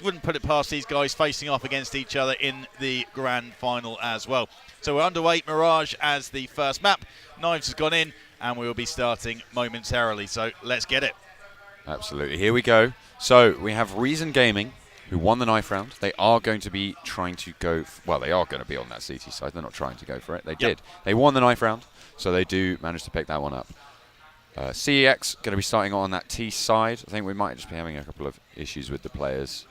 wouldn't put it past these guys facing off against each other in the grand final as well. So we're underway. Mirage as the first map. Knives has gone in, and we will be starting momentarily. So let's get it. Absolutely. Here we go. So we have Reason Gaming, who won the knife round. They are going to be trying to go... well, they are going to be on that CT side. They're not trying to go for it. They did. They won the knife round, so they do manage to pick that one up. CeX going to be starting on that T side. I think we might just be having a couple of issues with the players.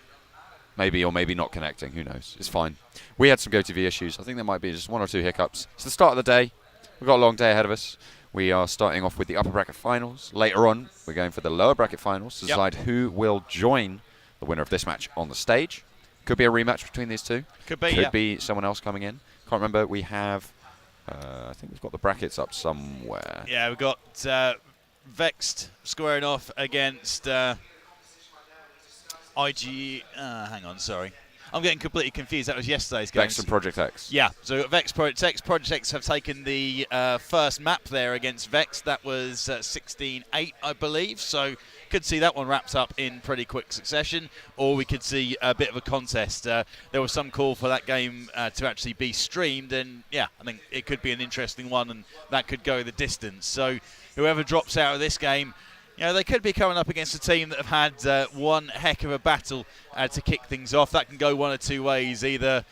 Maybe or maybe not connecting. Who knows? It's fine. We had some GoTV issues. I think there might be just 1 or 2 hiccups. It's the start of the day. We've got a long day ahead of us. We are starting off with the upper bracket finals. Later on, we're going for the lower bracket finals to decide who will join the winner of this match on the stage. Could be a rematch between these two. Could be, Could be someone else coming in. Can't remember. We have... I think we've got the brackets up somewhere. Yeah, we've got Vexed squaring off against IG... hang on, sorry. I'm getting completely confused. That was yesterday's game. Vex and Project X. Yeah, so Vex, Project X. Project X have taken the first map there against Vex. That was 16-8, I believe. So could see that one wrapped up in pretty quick succession, or we could see a bit of a contest. There was some call for that game to actually be streamed, and yeah, I think it could be an interesting one, and that could go the distance. So whoever drops out of this game, you know, they could be coming up against a team that have had one heck of a battle to kick things off. That can go one of 2 ways. Either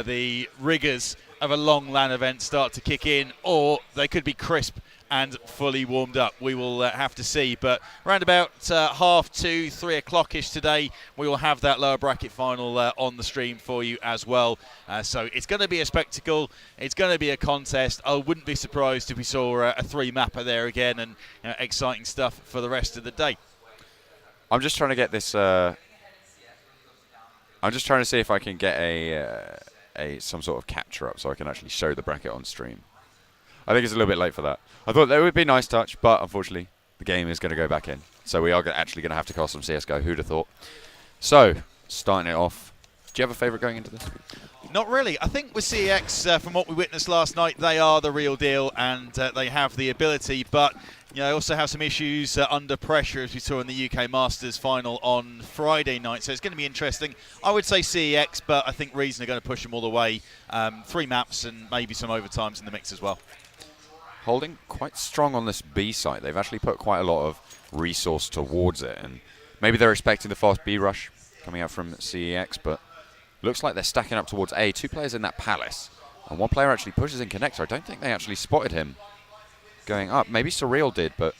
the rigours of a long LAN event start to kick in, or they could be crisp and fully warmed up. We will have to see. But around about 2:30, 3 o'clock-ish today, we will have that lower bracket final on the stream for you as well. So it's going to be a spectacle. It's going to be a contest. I wouldn't be surprised if we saw a 3-mapper there again, and exciting stuff for the rest of the day. I'm just trying to get this... I'm just trying to see if I can get some sort of capture up so I can actually show the bracket on stream. I think it's a little bit late for that. I thought that would be a nice touch, but unfortunately, the game is going to go back in. So we are actually going to have to cast some CSGO. Who'd have thought? So, starting it off. Do you have a favourite going into this? Not really. I think with CeX, from what we witnessed last night, they are the real deal, and they have the ability. But you know, also have some issues under pressure, as we saw in the UK Masters final on Friday night. So it's going to be interesting. I would say CeX, but I think Reason are going to push them all the way. 3 maps and maybe some overtimes in the mix as well. Holding quite strong on this B site. They've actually put quite a lot of resource towards it, and maybe they're expecting the fast B rush coming out from CeX, but looks like they're stacking up towards A. 2 players in that Palace, and 1 player actually pushes in connector. I don't think they actually spotted him going up. Maybe Surreal did, but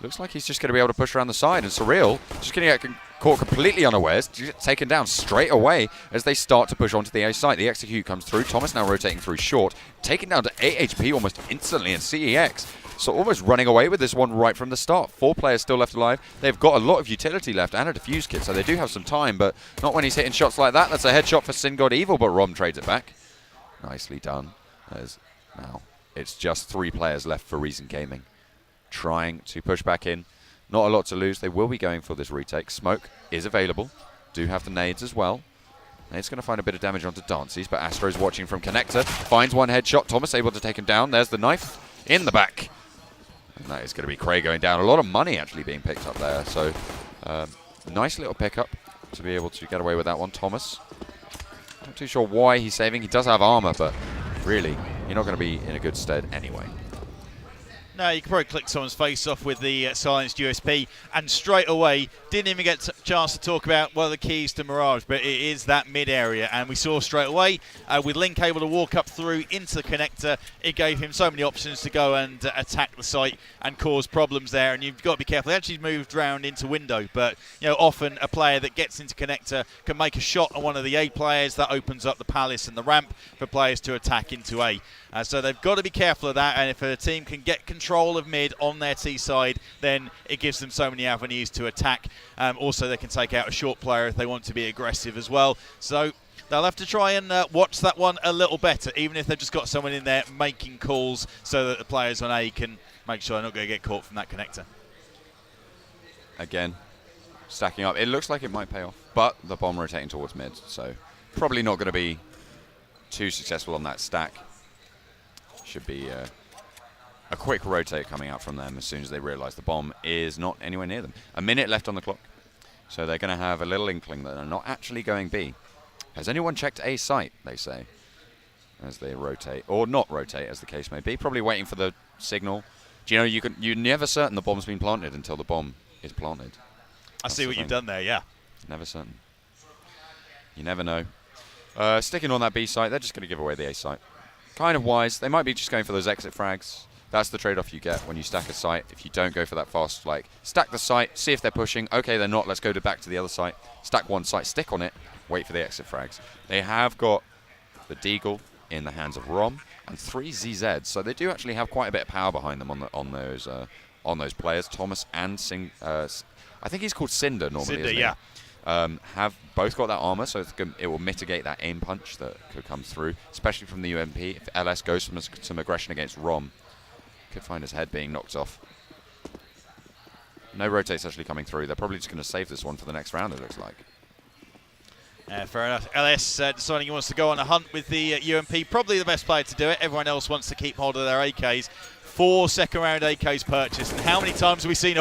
looks like he's just going to be able to push around the side, and Surreal just going to get caught completely unawares, taken down straight away as they start to push onto the A site. The execute comes through. Thomas now rotating through short, taken down to 8 HP almost instantly, and CeX so almost running away with this one right from the start. 4 players still left alive. They've got a lot of utility left and a defuse kit, so they do have some time, but not when he's hitting shots like that. That's a headshot for Sin God Evil, but Rom trades it back. Nicely done. Now it's just 3 players left for Reason Gaming, trying to push back in. Not a lot to lose. They will be going for this retake. Smoke is available. Do have the nades as well. Nade's going to find a bit of damage onto Dances, but Astro's watching from connector. Finds 1 headshot. Thomas able to take him down. There's the knife in the back. And that is going to be Cray going down. A lot of money actually being picked up there. So, nice little pickup to be able to get away with that one. Thomas, not too sure why he's saving. He does have armor, but really, you're not going to be in a good stead anyway. No, you can probably click someone's face off with the silenced USP, and straight away, didn't even get a chance to talk about one of the keys to Mirage, but it is that mid area, and we saw straight away, with Link able to walk up through into the connector, it gave him so many options to go and attack the site and cause problems there, and you've got to be careful. He actually moved round into window, but you know, often a player that gets into connector can make a shot on one of the A players. That opens up the Palace and the ramp for players to attack into A. So they've got to be careful of that, and if a team can get control of mid on their T side, then it gives them so many avenues to attack. Also, they can take out a short player if they want to be aggressive as well. So they'll have to try and watch that one a little better, even if they've just got someone in there making calls so that the players on A can make sure they're not going to get caught from that connector. Again, stacking up. It looks like it might pay off, but the bomb rotating towards mid, so probably not going to be too successful on that stack. Should be a quick rotate coming out from them as soon as they realise the bomb is not anywhere near them. A minute left on the clock. So they're going to have a little inkling that they're not actually going B. Has anyone checked A site, they say, as they rotate, or not rotate, as the case may be. Probably waiting for the signal. Do you know, you're never certain the bomb's been planted until the bomb is planted. I see what you've done there, yeah. Never certain. You never know. Sticking on that B site, they're just going to give away the A site. Kind of wise. They might be just going for those exit frags. That's the trade-off you get when you stack a site. If you don't go for that fast, like, stack the site, see if they're pushing. Okay, they're not. Let's go back to the other site. Stack one site, stick on it, wait for the exit frags. They have got the Deagle in the hands of Rom and 3 ZZs, so they do actually have quite a bit of power behind them on those players. Thomas and I think he's called Cinder normally. Cinder, isn't yeah. he? Have both got that armor, so it will mitigate that aim punch that could come through, especially from the UMP. If LS goes for some aggression against Rom, could find his head being knocked off. No rotates actually coming through. They're probably just going to save this one for the next round, it looks like. Fair enough. LS deciding he wants to go on a hunt with the UMP. Probably the best player to do it. Everyone else wants to keep hold of their AKs. 4 second-round AKs purchased. And how many times have we seen,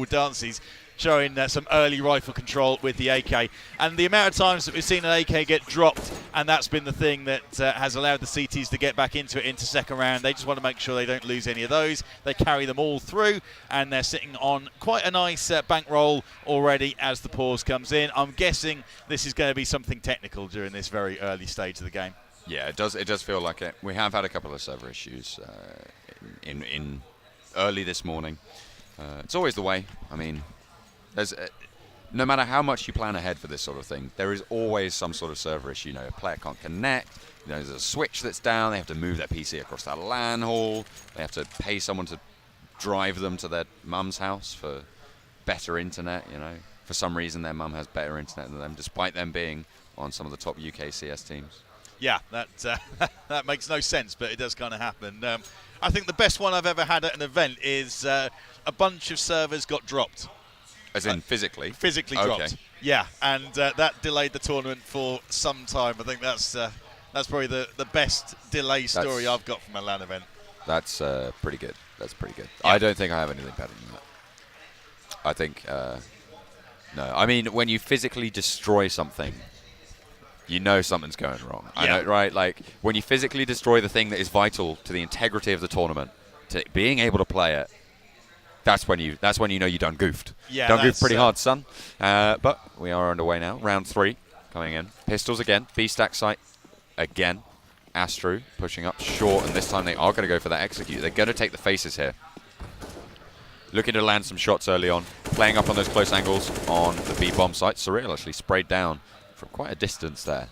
Dances showing some early rifle control with the AK. And the amount of times that we've seen an AK get dropped, and that's been the thing that has allowed the CTs to get back into it into second round. They just want to make sure they don't lose any of those. They carry them all through, and they're sitting on quite a nice bankroll already as the pause comes in. I'm guessing this is going to be something technical during this very early stage of the game. Yeah, it does feel like it. We have had a couple of server issues in early this morning. It's always the way. I mean, no matter how much you plan ahead for this sort of thing, there is always some sort of server issue. A player can't connect. There's a switch that's down. They have to move their PC across that LAN hall. They have to pay someone to drive them to their mum's house for better internet. For some reason their mum has better internet than them, despite them being on some of the top UKCS teams. Yeah, that makes no sense, but it does kind of happen. I think the best one I've ever had at an event is a bunch of servers got dropped. As in physically? Physically dropped. Yeah, and that delayed the tournament for some time. I think that's probably the best delay story I've got from a LAN event. That's pretty good. That's pretty good. Yeah. I don't think I have anything better than that. I think, no. I mean, when you physically destroy something, you know something's going wrong. Yeah. I know, right? Like, when you physically destroy the thing that is vital to the integrity of the tournament, to being able to play it, that's when you know you done goofed. Yeah, done goofed pretty hard, son. But we are underway now. Round 3 coming in. Pistols again. B-stack site again. Astro pushing up short, and this time they are going to go for that execute. They're going to take the faces here. Looking to land some shots early on. Playing up on those close angles on the B-bomb site. Surreal actually sprayed down from quite a distance there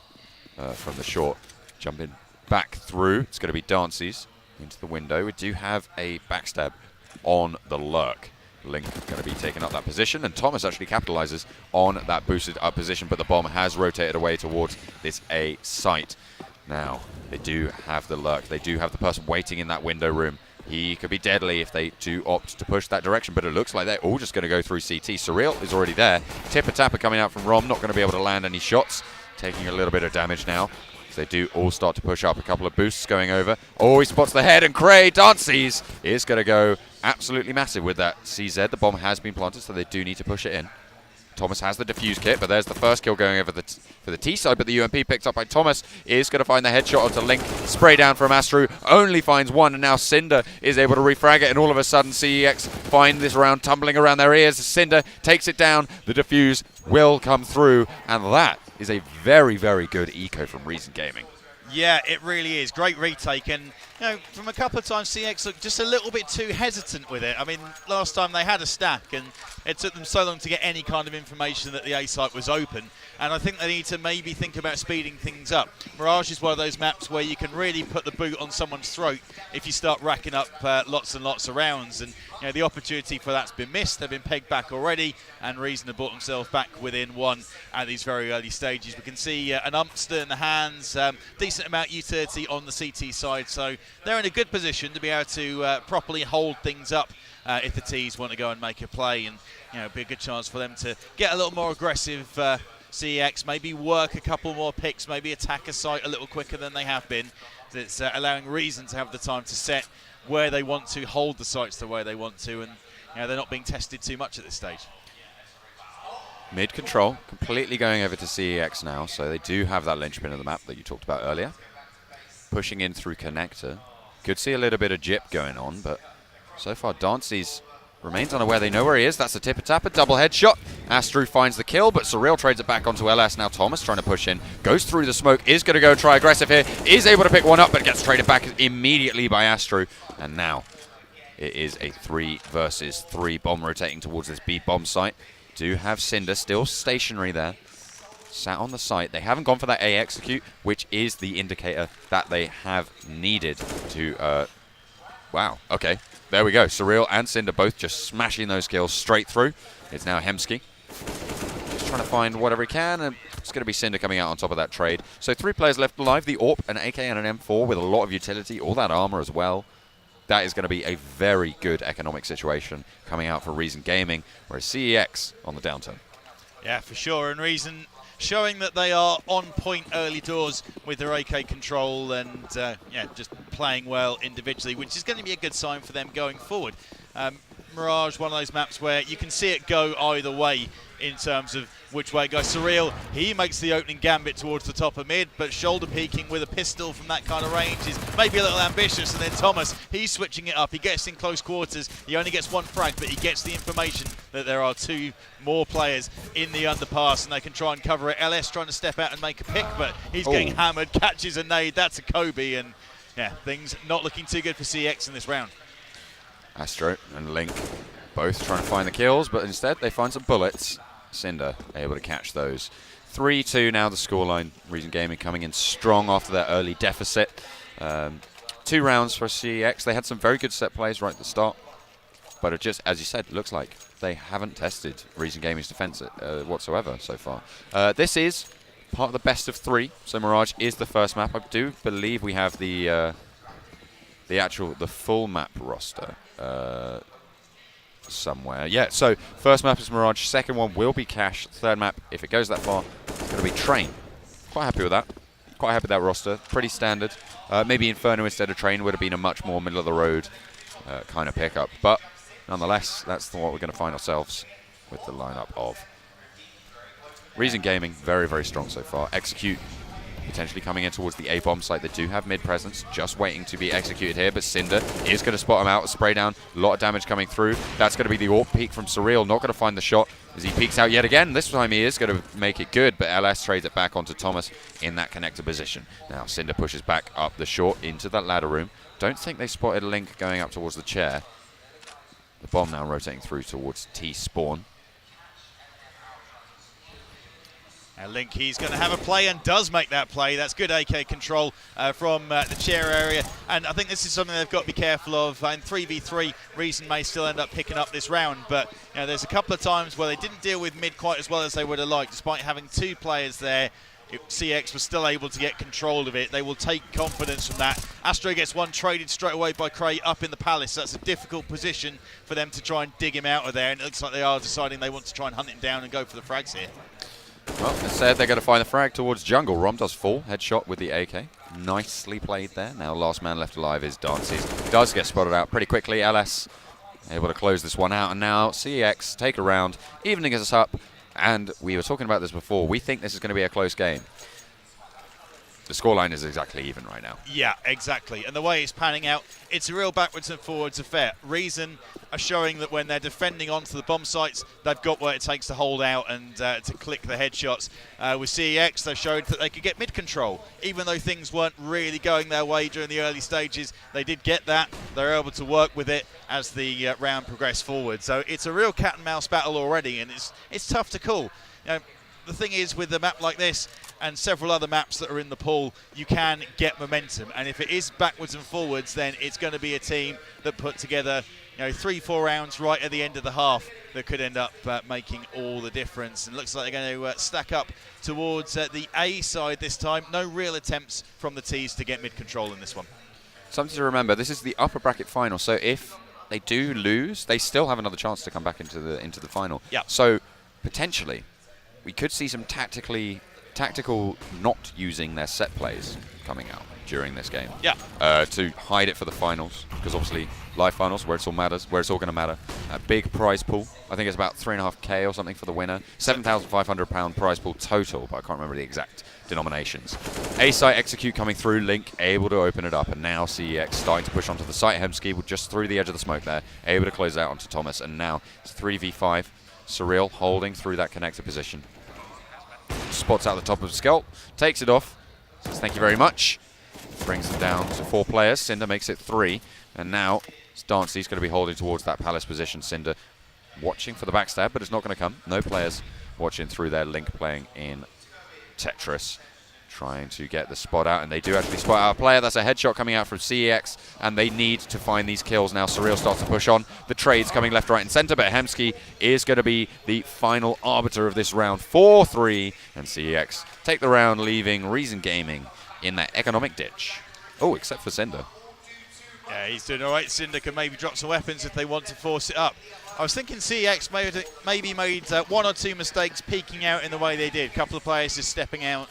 from the short. Jumping back through. It's going to be Dances into the window. We do have a backstab on the lurk. Link going to be taking up that position, and Thomas actually capitalizes on that boosted up position, but the bomb has rotated away towards this A site. Now, they do have the lurk. They do have the person waiting in that window room. He could be deadly if they do opt to push that direction, but it looks like they're all just going to go through CT. Surreal is already there. Tipper-tapper coming out from Rom, not going to be able to land any shots. Taking a little bit of damage now. They do all start to push up. A couple of boosts going over. Oh, he spots the head, and Cray Dances is going to go absolutely massive with that CZ. The bomb has been planted, so they do need to push it in. Thomas has the defuse kit, but there's the first kill going over for the T side, but the UMP picked up by Thomas is going to find the headshot onto Link. Spray down from Astro, only finds one, and now Cinder is able to refrag it, and all of a sudden CEX find this round tumbling around their ears. Cinder takes it down. The defuse will come through, and that is a very, very good eco from Reason Gaming. Yeah, it really is. Great retake, and from a couple of times CeX looked just a little bit too hesitant with it. I mean, last time they had a stack, and it took them so long to get any kind of information that the A site was open, and I think they need to maybe think about speeding things up. Mirage is one of those maps where you can really put the boot on someone's throat if you start racking up lots and lots of rounds, and the opportunity for that's been missed. They've been pegged back already, and Reason have brought themselves back within one at these very early stages. We can see an umpster in the hands, decent amount of utility on the CT side, so they're in a good position to be able to properly hold things up if the Ts want to go and make a play, and be a good chance for them to get a little more aggressive. CeX maybe work a couple more picks, maybe attack a site a little quicker than they have been. It's allowing Reason to have the time to set where they want to, hold the sites the way they want to, and they're not being tested too much at this stage. Mid control, completely going over to CEX now, so they do have that linchpin of the map that you talked about earlier. Pushing in through connector. Could see a little bit of jip going on, but so far Dancy's remains unaware. They know where he is. That's a tipper-tapper, double headshot. Astro finds the kill, but Surreal trades it back onto LS. Now Thomas trying to push in, goes through the smoke, is going to go try aggressive here, is able to pick one up, but gets traded back immediately by Astro. And now it is a 3 versus 3 bomb rotating towards this B bomb site. Do have Cinder still stationary there, sat on the site. They haven't gone for that A execute, which is the indicator that they have needed to... wow, okay. There we go. Surreal and Cinder both just smashing those kills straight through. It's now Hemsky. Just trying to find whatever he can, and it's going to be Cinder coming out on top of that trade. So 3 players left alive. The AWP, an AK, and an M4 with a lot of utility. All that armor as well. That is going to be a very good economic situation coming out for Reason Gaming, whereas CEX on the downturn. Yeah, for sure. And Reason showing that they are on point early doors with their AK control and yeah, just playing well individually, which is going to be a good sign for them going forward. Mirage, one of those maps where you can see it go either way in terms of which way it goes. Surreal, he makes the opening gambit towards the top of mid, but shoulder peeking with a pistol from that kind of range is maybe a little ambitious. And then Thomas, he's switching it up. He gets in close quarters. He only gets 1 frag, but he gets the information that there are 2 more players in the underpass, and they can try and cover it. LS trying to step out and make a pick, but he's getting hammered, catches a nade. That's a Kobe, and yeah, things not looking too good for CX in this round. Astro and Link both trying to find the kills, but instead they find some bullets. Cinder able to catch those. 3-2 now the scoreline. Reason Gaming coming in strong after that early deficit. 2 rounds for CEX. They had some very good set plays right at the start, but it just, as you said, looks like they haven't tested Reason Gaming's defense whatsoever so far. This is part of the best of 3, so Mirage is the first map. I do believe we have the full map roster somewhere. Yeah, so first map is Mirage, second one will be Cash, third map, if it goes that far, it's going to be Train. Quite happy with that. Quite happy with that roster. Pretty standard. Maybe Inferno instead of Train would have been a much more middle-of-the-road kind of pickup. But nonetheless, that's what we're going to find ourselves with the lineup of Reason Gaming. Very, very strong so far. Execute potentially coming in towards the A-bomb site. They do have mid-presence, just waiting to be executed here, but Cinder is going to spot him out. A spray down, a lot of damage coming through. That's going to be the AWP peek from Surreal, not going to find the shot as he peeks out yet again. This time he is going to make it good, but LS trades it back onto Thomas in that connector position. Now Cinder pushes back up the short into that ladder room. Don't think they spotted Link going up towards the chair. The bomb now rotating through towards T-spawn. And Link, he's going to have a play and does make that play. That's good AK control from the chair area. And I think this is something they've got to be careful of. In 3v3, Reason may still end up picking up this round. But you know, there's a couple of times where they didn't deal with mid quite as well as they would have liked. Despite having 2 players there, CX was still able to get control of it. They will take confidence from that. Astro gets one traded straight away by Cray up in the Palace. That's a difficult position for them to try and dig him out of there. And it looks like they are deciding they want to try and hunt him down and go for the frags here. Well, instead they're going to find the frag towards jungle. Rom does fall, headshot with the AK. Nicely played there. Now last man left alive is Dances. Does get spotted out pretty quickly. LS able to close this one out. And now CEX take a round, evening us up. And we were talking about this before. We think this is going to be a close game. The scoreline is exactly even right now. Yeah, exactly. And the way it's panning out, it's a real backwards and forwards affair. Reason are showing that when they're defending onto the bomb sites, they've got what it takes to hold out and to click the headshots. With CEX, they showed that they could get mid-control. Even though things weren't really going their way during the early stages, they did get that. They were able to work with it as the round progressed forward. So it's a real cat and mouse battle already, and it's tough to call. You know, the thing is, with a map like this and several other maps that are in the pool, you can get momentum. And if it is backwards and forwards, then it's going to be a team that put together 3-4 rounds right at the end of the half that could end up making all the difference. And it looks like they're going to stack up towards the A side this time. No real attempts from the T's to get mid-control in this one. Something to remember, this is the upper bracket final, so if they do lose, they still have another chance to come back into the final. Yeah. So potentially we could see some tactical not using their set plays coming out during this game. Yeah. To hide it for the finals, because obviously live finals, where it's all matters, where it's all going to matter. A big prize pool. I think it's about 3.5k or something for the winner. £7,500 prize pool total, but I can't remember the exact denominations. A-site execute coming through, Link able to open it up, and now CeX starting to push onto the site. Hemsky just through the edge of the smoke there, able to close out onto Thomas, and now it's 3v5. Surreal holding through that connector position. Spots out the top of Skelt, takes it off, says thank you very much. Brings it down to 4 players. Cinder makes it 3, and now Dancy's going to be holding towards that Palace position. Cinder watching for the backstab, but it's not going to come. No players watching through there. Link playing in Tetris, trying to get the spot out, and they do actually spot out a player. That's a headshot coming out from CeX, and they need to find these kills now. Surreal starts to push on. The trades coming left, right, and center, but Hemsky is going to be the final arbiter of this round. 4-3, and CeX take the round, leaving Reason Gaming in that economic ditch. Oh, except for Cinder. Yeah, he's doing all right. Cinder can maybe drop some weapons if they want to force it up. I was thinking CeX maybe made 1 or 2 mistakes peeking out in the way they did. A couple of players just stepping out.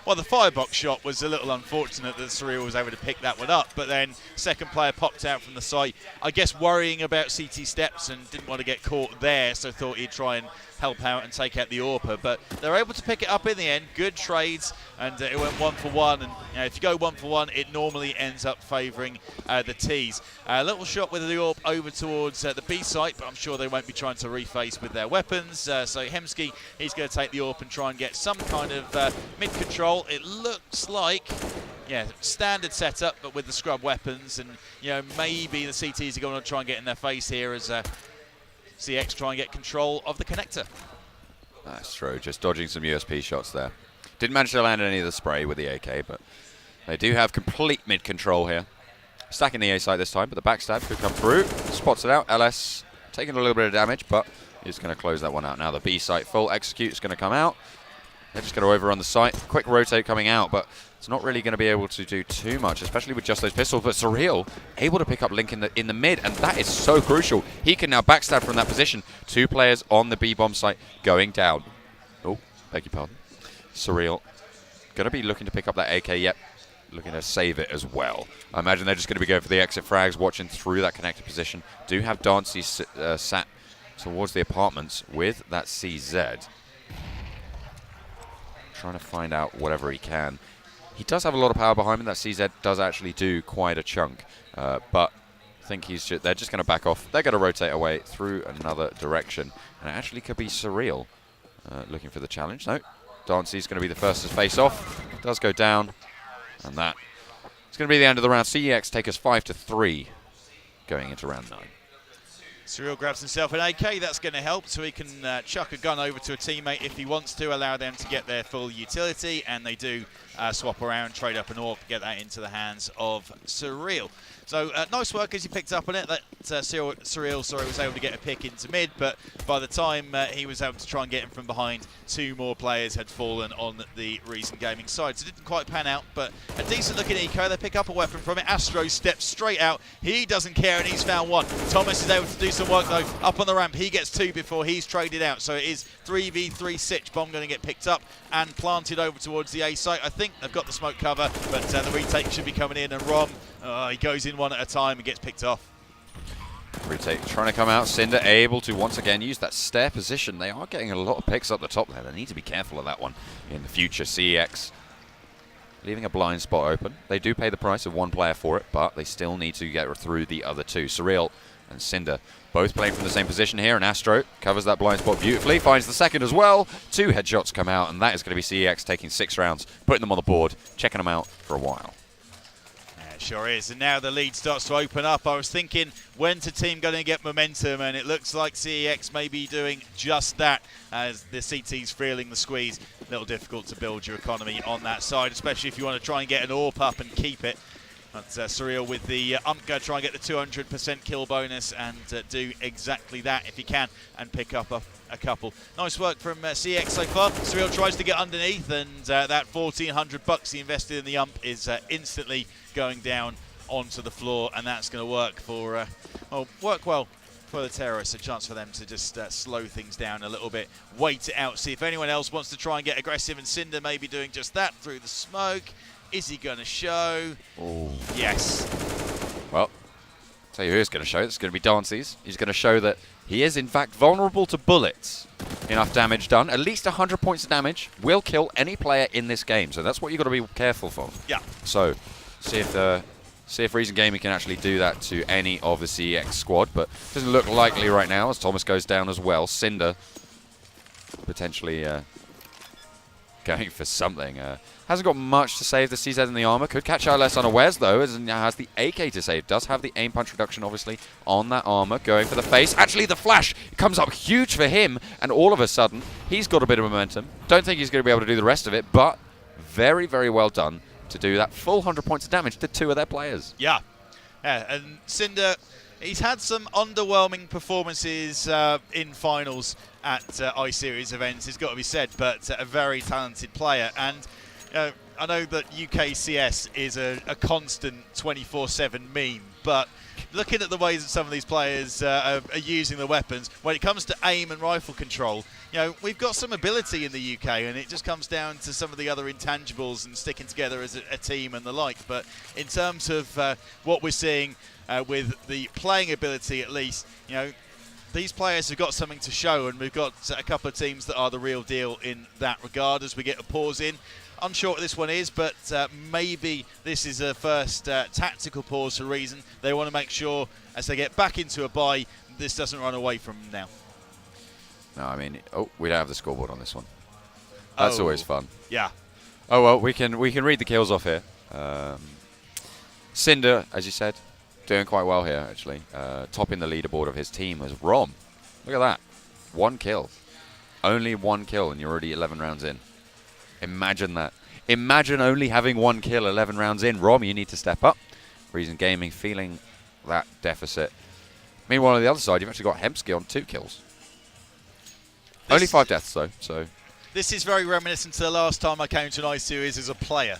Well, the firebox shot was a little unfortunate that Surreal was able to pick that one up, but then second player popped out from the site, I guess worrying about CT steps and didn't want to get caught there, so thought he'd try and help out and take out the AWPer, but they're able to pick it up in the end. Good trades, and it went 1 for 1, and if you go 1 for 1, it normally ends up favouring the T's. A little shot with the AWP over towards the B site, but I'm sure they won't be trying to reface with their weapons, so Hemsky, he's going to take the AWP and try and get some kind of mid-control. It looks like, yeah, standard setup, but with the scrub weapons, and maybe the CTs are going to try and get in their face here as CeX try and get control of the connector. That's true, just dodging some USP shots there. Didn't manage to land any of the spray with the AK, but they do have complete mid-control here. Stacking the A site this time, but the backstab could come through. Spots it out. LS taking a little bit of damage, but he's going to close that one out. Now the B site full execute is going to come out. They're just going to overrun the site. Quick rotate coming out, but it's not really going to be able to do too much, especially with just those pistols. But Surreal able to pick up Link in the mid, and that is so crucial. He can now backstab from that position. 2 players on the B bomb site going down. Oh, beg your pardon. Surreal going to be looking to pick up that AK. Yep, looking to save it as well. I imagine they're just going to be going for the exit frags, watching through that connected position. Do have Dancy sat towards the apartments with that CZ. Trying to find out whatever he can. He does have a lot of power behind him. That CZ does actually do quite a chunk, but I think they're just going to back off. They're going to rotate away through another direction, and it actually could be Surreal looking for the challenge. No, Dancy's going to be the first to face off. Does go down, and that it's going to be the end of the round. CeX take us 5-3 going into round 9. Surreal grabs himself an AK, that's going to help, so he can chuck a gun over to a teammate if he wants to, allow them to get their full utility, and they do swap around, trade up an AWP, get that into the hands of Surreal. So nice work as he picked up on it. That Surreal was able to get a pick into mid, but by the time he was able to try and get him from behind, 2 more players had fallen on the Reason Gaming side. So it didn't quite pan out, but a decent looking eco. They pick up a weapon from it. Astro steps straight out. He doesn't care, and he's found 1. Thomas is able to do some work though. Up on the ramp, he gets 2 before he's traded out. So it is 3v3 CeX. Bomb going to get picked up and planted over towards the A site. I think they've got the smoke cover, but the retake should be coming in, and Rom, he goes in 1 at a time and gets picked off. Retake trying to come out. Cinder able to once again use that stair position. They are getting a lot of picks up the top there. They need to be careful of that one in the future. CeX leaving a blind spot open. They do pay the price of 1 player for it, but they still need to get through the other 2. Surreal and Cinder both playing from the same position here, and Astro covers that blind spot beautifully, finds the second as well. 2 headshots come out, and that is going to be CeX taking 6 rounds, putting them on the board, checking them out for a while. Sure is, and now the lead starts to open up. I was thinking, when's the team going to get momentum, and it looks like CeX may be doing just that as the CT's feeling the squeeze. A little difficult to build your economy on that side, especially if you want to try and get an AWP up and keep it. But Surreal with the going to try and get the 200% kill bonus and do exactly that if he can and pick up a couple. Nice work from CeX so far. Surreal tries to get underneath, and that $1,400 he invested in the is instantly going down onto the floor, and that's going to work for work well for the terrorists, a chance for them to just slow things down a little bit, wait it out, see if anyone else wants to try and get aggressive, and Cinder may be doing just that through the smoke. Is he going to show? Oh. Yes. Well, tell you who is going to show. It's going to be Dancy's. He's going to show that he is, in fact, vulnerable to bullets. Enough damage done. At least 100 points of damage will kill any player in this game. So that's what you've got to be careful for. Yeah. So, see if Reason Gaming can actually do that to any of the CEX squad, but doesn't look likely right now as Thomas goes down as well. Cinder potentially going for something. Hasn't got much to save the CZ in the armor. Could catch LS unawares though, as now has the AK to save. Does have the aim punch reduction obviously on that armor. Going for the face. Actually the flash comes up huge for him, and all of a sudden he's got a bit of momentum. Don't think he's going to be able to do the rest of it, but very, very well done to do that full 100 points of damage to 2 of their players. Yeah, and Cinder, he's had some underwhelming performances in finals at I-Series events, it's got to be said, but a very talented player. And I know that UKCS is a constant 24/7 meme, but looking at the ways that some of these players are using the weapons, when it comes to aim and rifle control, we've got some ability in the UK, and it just comes down to some of the other intangibles and sticking together as a team and the like. But in terms of what we're seeing with the playing ability, at least, these players have got something to show, and we've got a couple of teams that are the real deal in that regard. As we get a pause in, unsure what this one is, but maybe this is a first tactical pause for Reason. They want to make sure, as they get back into a bye, this doesn't run away from them now. No, I mean, we don't have the scoreboard on this one. That's always fun. Yeah. Oh well, we can read the kills off here. Cinder, as you said, doing quite well here actually. Topping the leaderboard of his team was Rom. Look at that, 1 kill, only 1 kill, and you're already 11 rounds in. Imagine that. Imagine only having 1 kill 11 rounds in. Rom, you need to step up. Reason Gaming feeling that deficit. Meanwhile, on the other side, you've actually got Hemsky on 2 kills. Only 5 deaths, though. So this is very reminiscent to the last time I came to an I-Series as a player.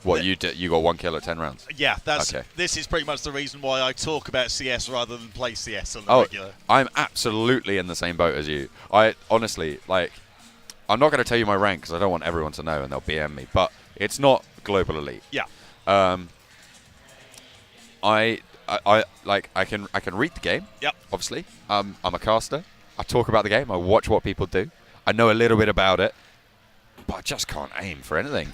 What, you got 1 kill at 10 rounds? Yeah, Okay. This is pretty much the reason why I talk about CS rather than play CS on the regular. I'm absolutely in the same boat as you. I honestly, I'm not going to tell you my rank because I don't want everyone to know and they'll BM me, but it's not global elite. Yeah. I can read the game. Yep. Obviously, I'm a caster. I talk about the game. I watch what people do. I know a little bit about it, but I just can't aim for anything.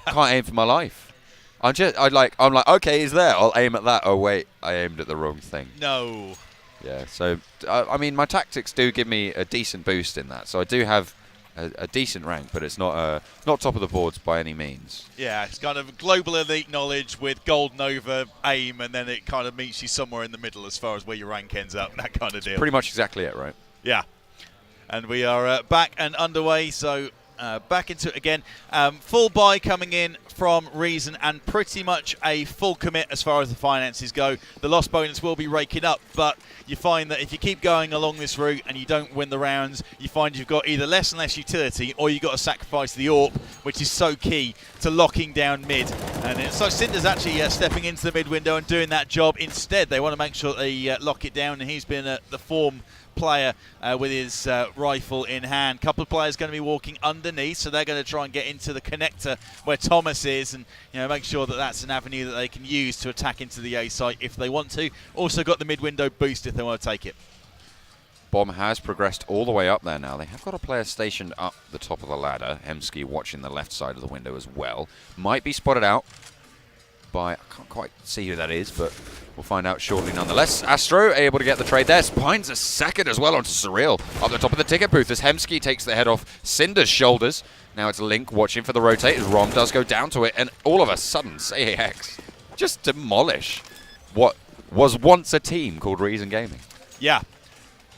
Can't aim for my life. I'm like, okay, he's there. I'll aim at that. Oh wait, I aimed at the wrong thing. No. Yeah. So I mean, my tactics do give me a decent boost in that. So I do have a decent rank, but it's not top of the boards by any means. Yeah, it's kind of global elite knowledge with golden over aim, and then it kind of meets you somewhere in the middle as far as where your rank ends up, that kind of deal. Pretty much exactly it, right? Yeah. And we are back and underway, so back into it again. Full buy coming in from Reason, and pretty much a full commit as far as the finances go. The loss bonus will be raking up, but you find that if you keep going along this route and you don't win the rounds, you find you've got either less and less utility, or you've got to sacrifice the AWP, which is so key to locking down mid. And so Cinder's actually stepping into the mid window and doing that job instead. They want to make sure they lock it down, and he's been the form player with his rifle in hand. Couple of players going to be walking underneath, so they're going to try and get into the connector where Thomas is, and make sure that that's an avenue that they can use to attack into the A site if they want to. Also got the mid window boost if they want to take it. Bomb has progressed all the way up there now. They have got a player stationed up the top of the ladder. Hemsky watching the left side of the window as well. Might be spotted out by, I can't quite see who that is, but we'll find out shortly nonetheless. Astro able to get the trade there. Spines a second as well onto Surreal. Up the top of the ticket booth as Hemsky takes the head off Cinder's shoulders. Now it's Link watching for the rotate as Rom does go down to it, and all of a sudden CeX just demolish what was once a team called Reason Gaming. Yeah.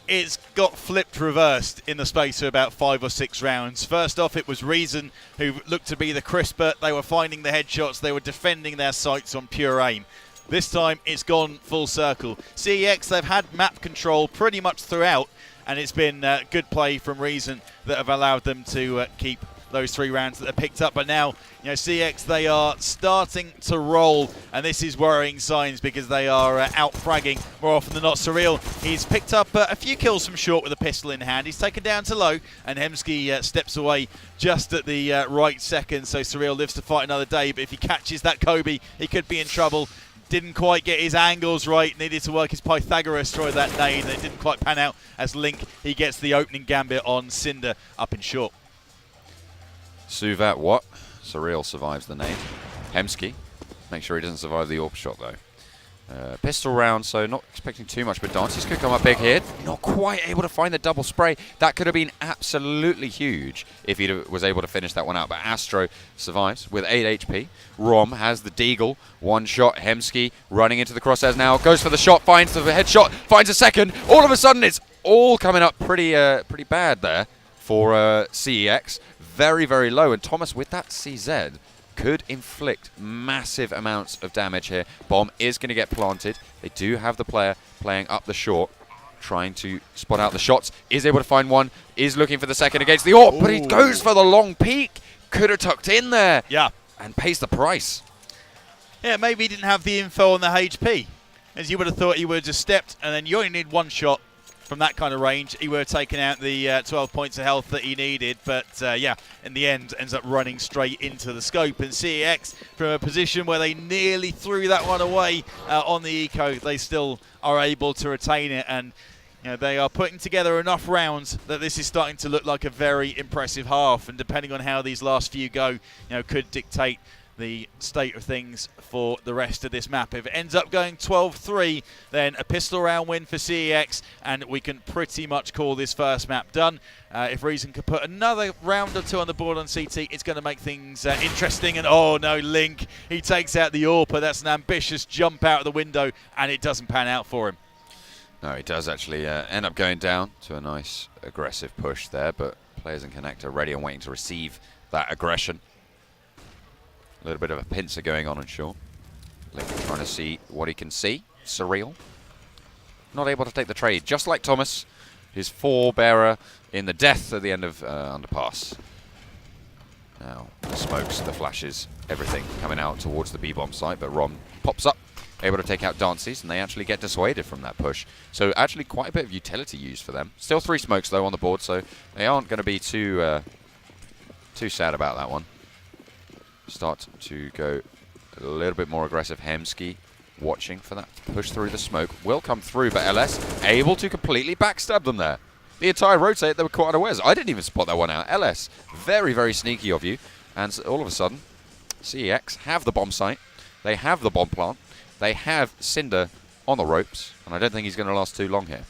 It's got flipped reversed in the space of about 5 or 6 rounds. First off, it was Reason who looked to be the crisper. They were finding the headshots. They were defending their sights on pure aim. This time, it's gone full circle. CEX, they've had map control pretty much throughout, and it's been good play from Reason that have allowed them to keep those 3 rounds that they picked up. But now, CeX, they are starting to roll, and this is worrying signs because they are out-fragging more often than not. Surreal, he's picked up a few kills from short with a pistol in hand. He's taken down to low, and Hemsky steps away just at the right second, so Surreal lives to fight another day. But if he catches that Kobe, he could be in trouble. Didn't quite get his angles right, needed to work his Pythagoras, throw that nade, and it didn't quite pan out as Link, he gets the opening gambit on Cinder up in short. Suvat what? Surreal survives the nade. Hemsky, make sure he doesn't survive the AWP shot though. Pistol round, so not expecting too much, but Dances could come up big here. Not quite able to find the double spray. That could have been absolutely huge if he was able to finish that one out, but Astro survives with 8 HP. Rom has the deagle, 1 shot. Hemsky running into the crosshairs now, goes for the shot, finds the headshot, finds a second. All of a sudden, it's all coming up pretty bad there for CeX. Very, very low, and Thomas with that CZ could inflict massive amounts of damage here. Bomb is going to get planted. They do have the player playing up the short, trying to spot out the shots. Is able to find one. Is looking for the second against the AWP, but he goes for the long peek. Could have tucked in there. Yeah. And pays the price. Yeah, maybe he didn't have the info on the HP. As you would have thought he would have just stepped, and then you only need 1 shot from that kind of range. He would have taken out the 12 points of health that he needed, but yeah, in the end ends up running straight into the scope. And CeX, from a position where they nearly threw that one away on the eco, they still are able to retain it, and they are putting together enough rounds that this is starting to look like a very impressive half, and depending on how these last few go, could dictate the state of things for the rest of this map. If it ends up going 12-3, then a pistol round win for CeX, and we can pretty much call this first map done. If Reason could put another round or 2 on the board on CT, it's going to make things interesting. And oh no, Link, he takes out the AWP. That's an ambitious jump out of the window, and it doesn't pan out for him. No, he does actually end up going down to a nice aggressive push there, but players in Connect are ready and waiting to receive that aggression. A little bit of a pincer going on in short. Link trying to see what he can see. Surreal. Not able to take the trade, just like Thomas, his forebearer in the death at the end of underpass. Now, the smokes, the flashes, everything coming out towards the B-bomb site, but Rom pops up, able to take out Dances, and they actually get dissuaded from that push. So actually quite a bit of utility used for them. Still 3 smokes though on the board, so they aren't going to be too sad about that one. Start to go a little bit more aggressive. Hemsky watching for that push through the smoke. Will come through, but LS able to completely backstab them there. The entire rotate, they were caught unawares. I didn't even spot that one out. LS, very, very sneaky of you. And so all of a sudden, CeX have the bomb site. They have the bomb plant. They have Cinder on the ropes. And I don't think he's going to last too long here.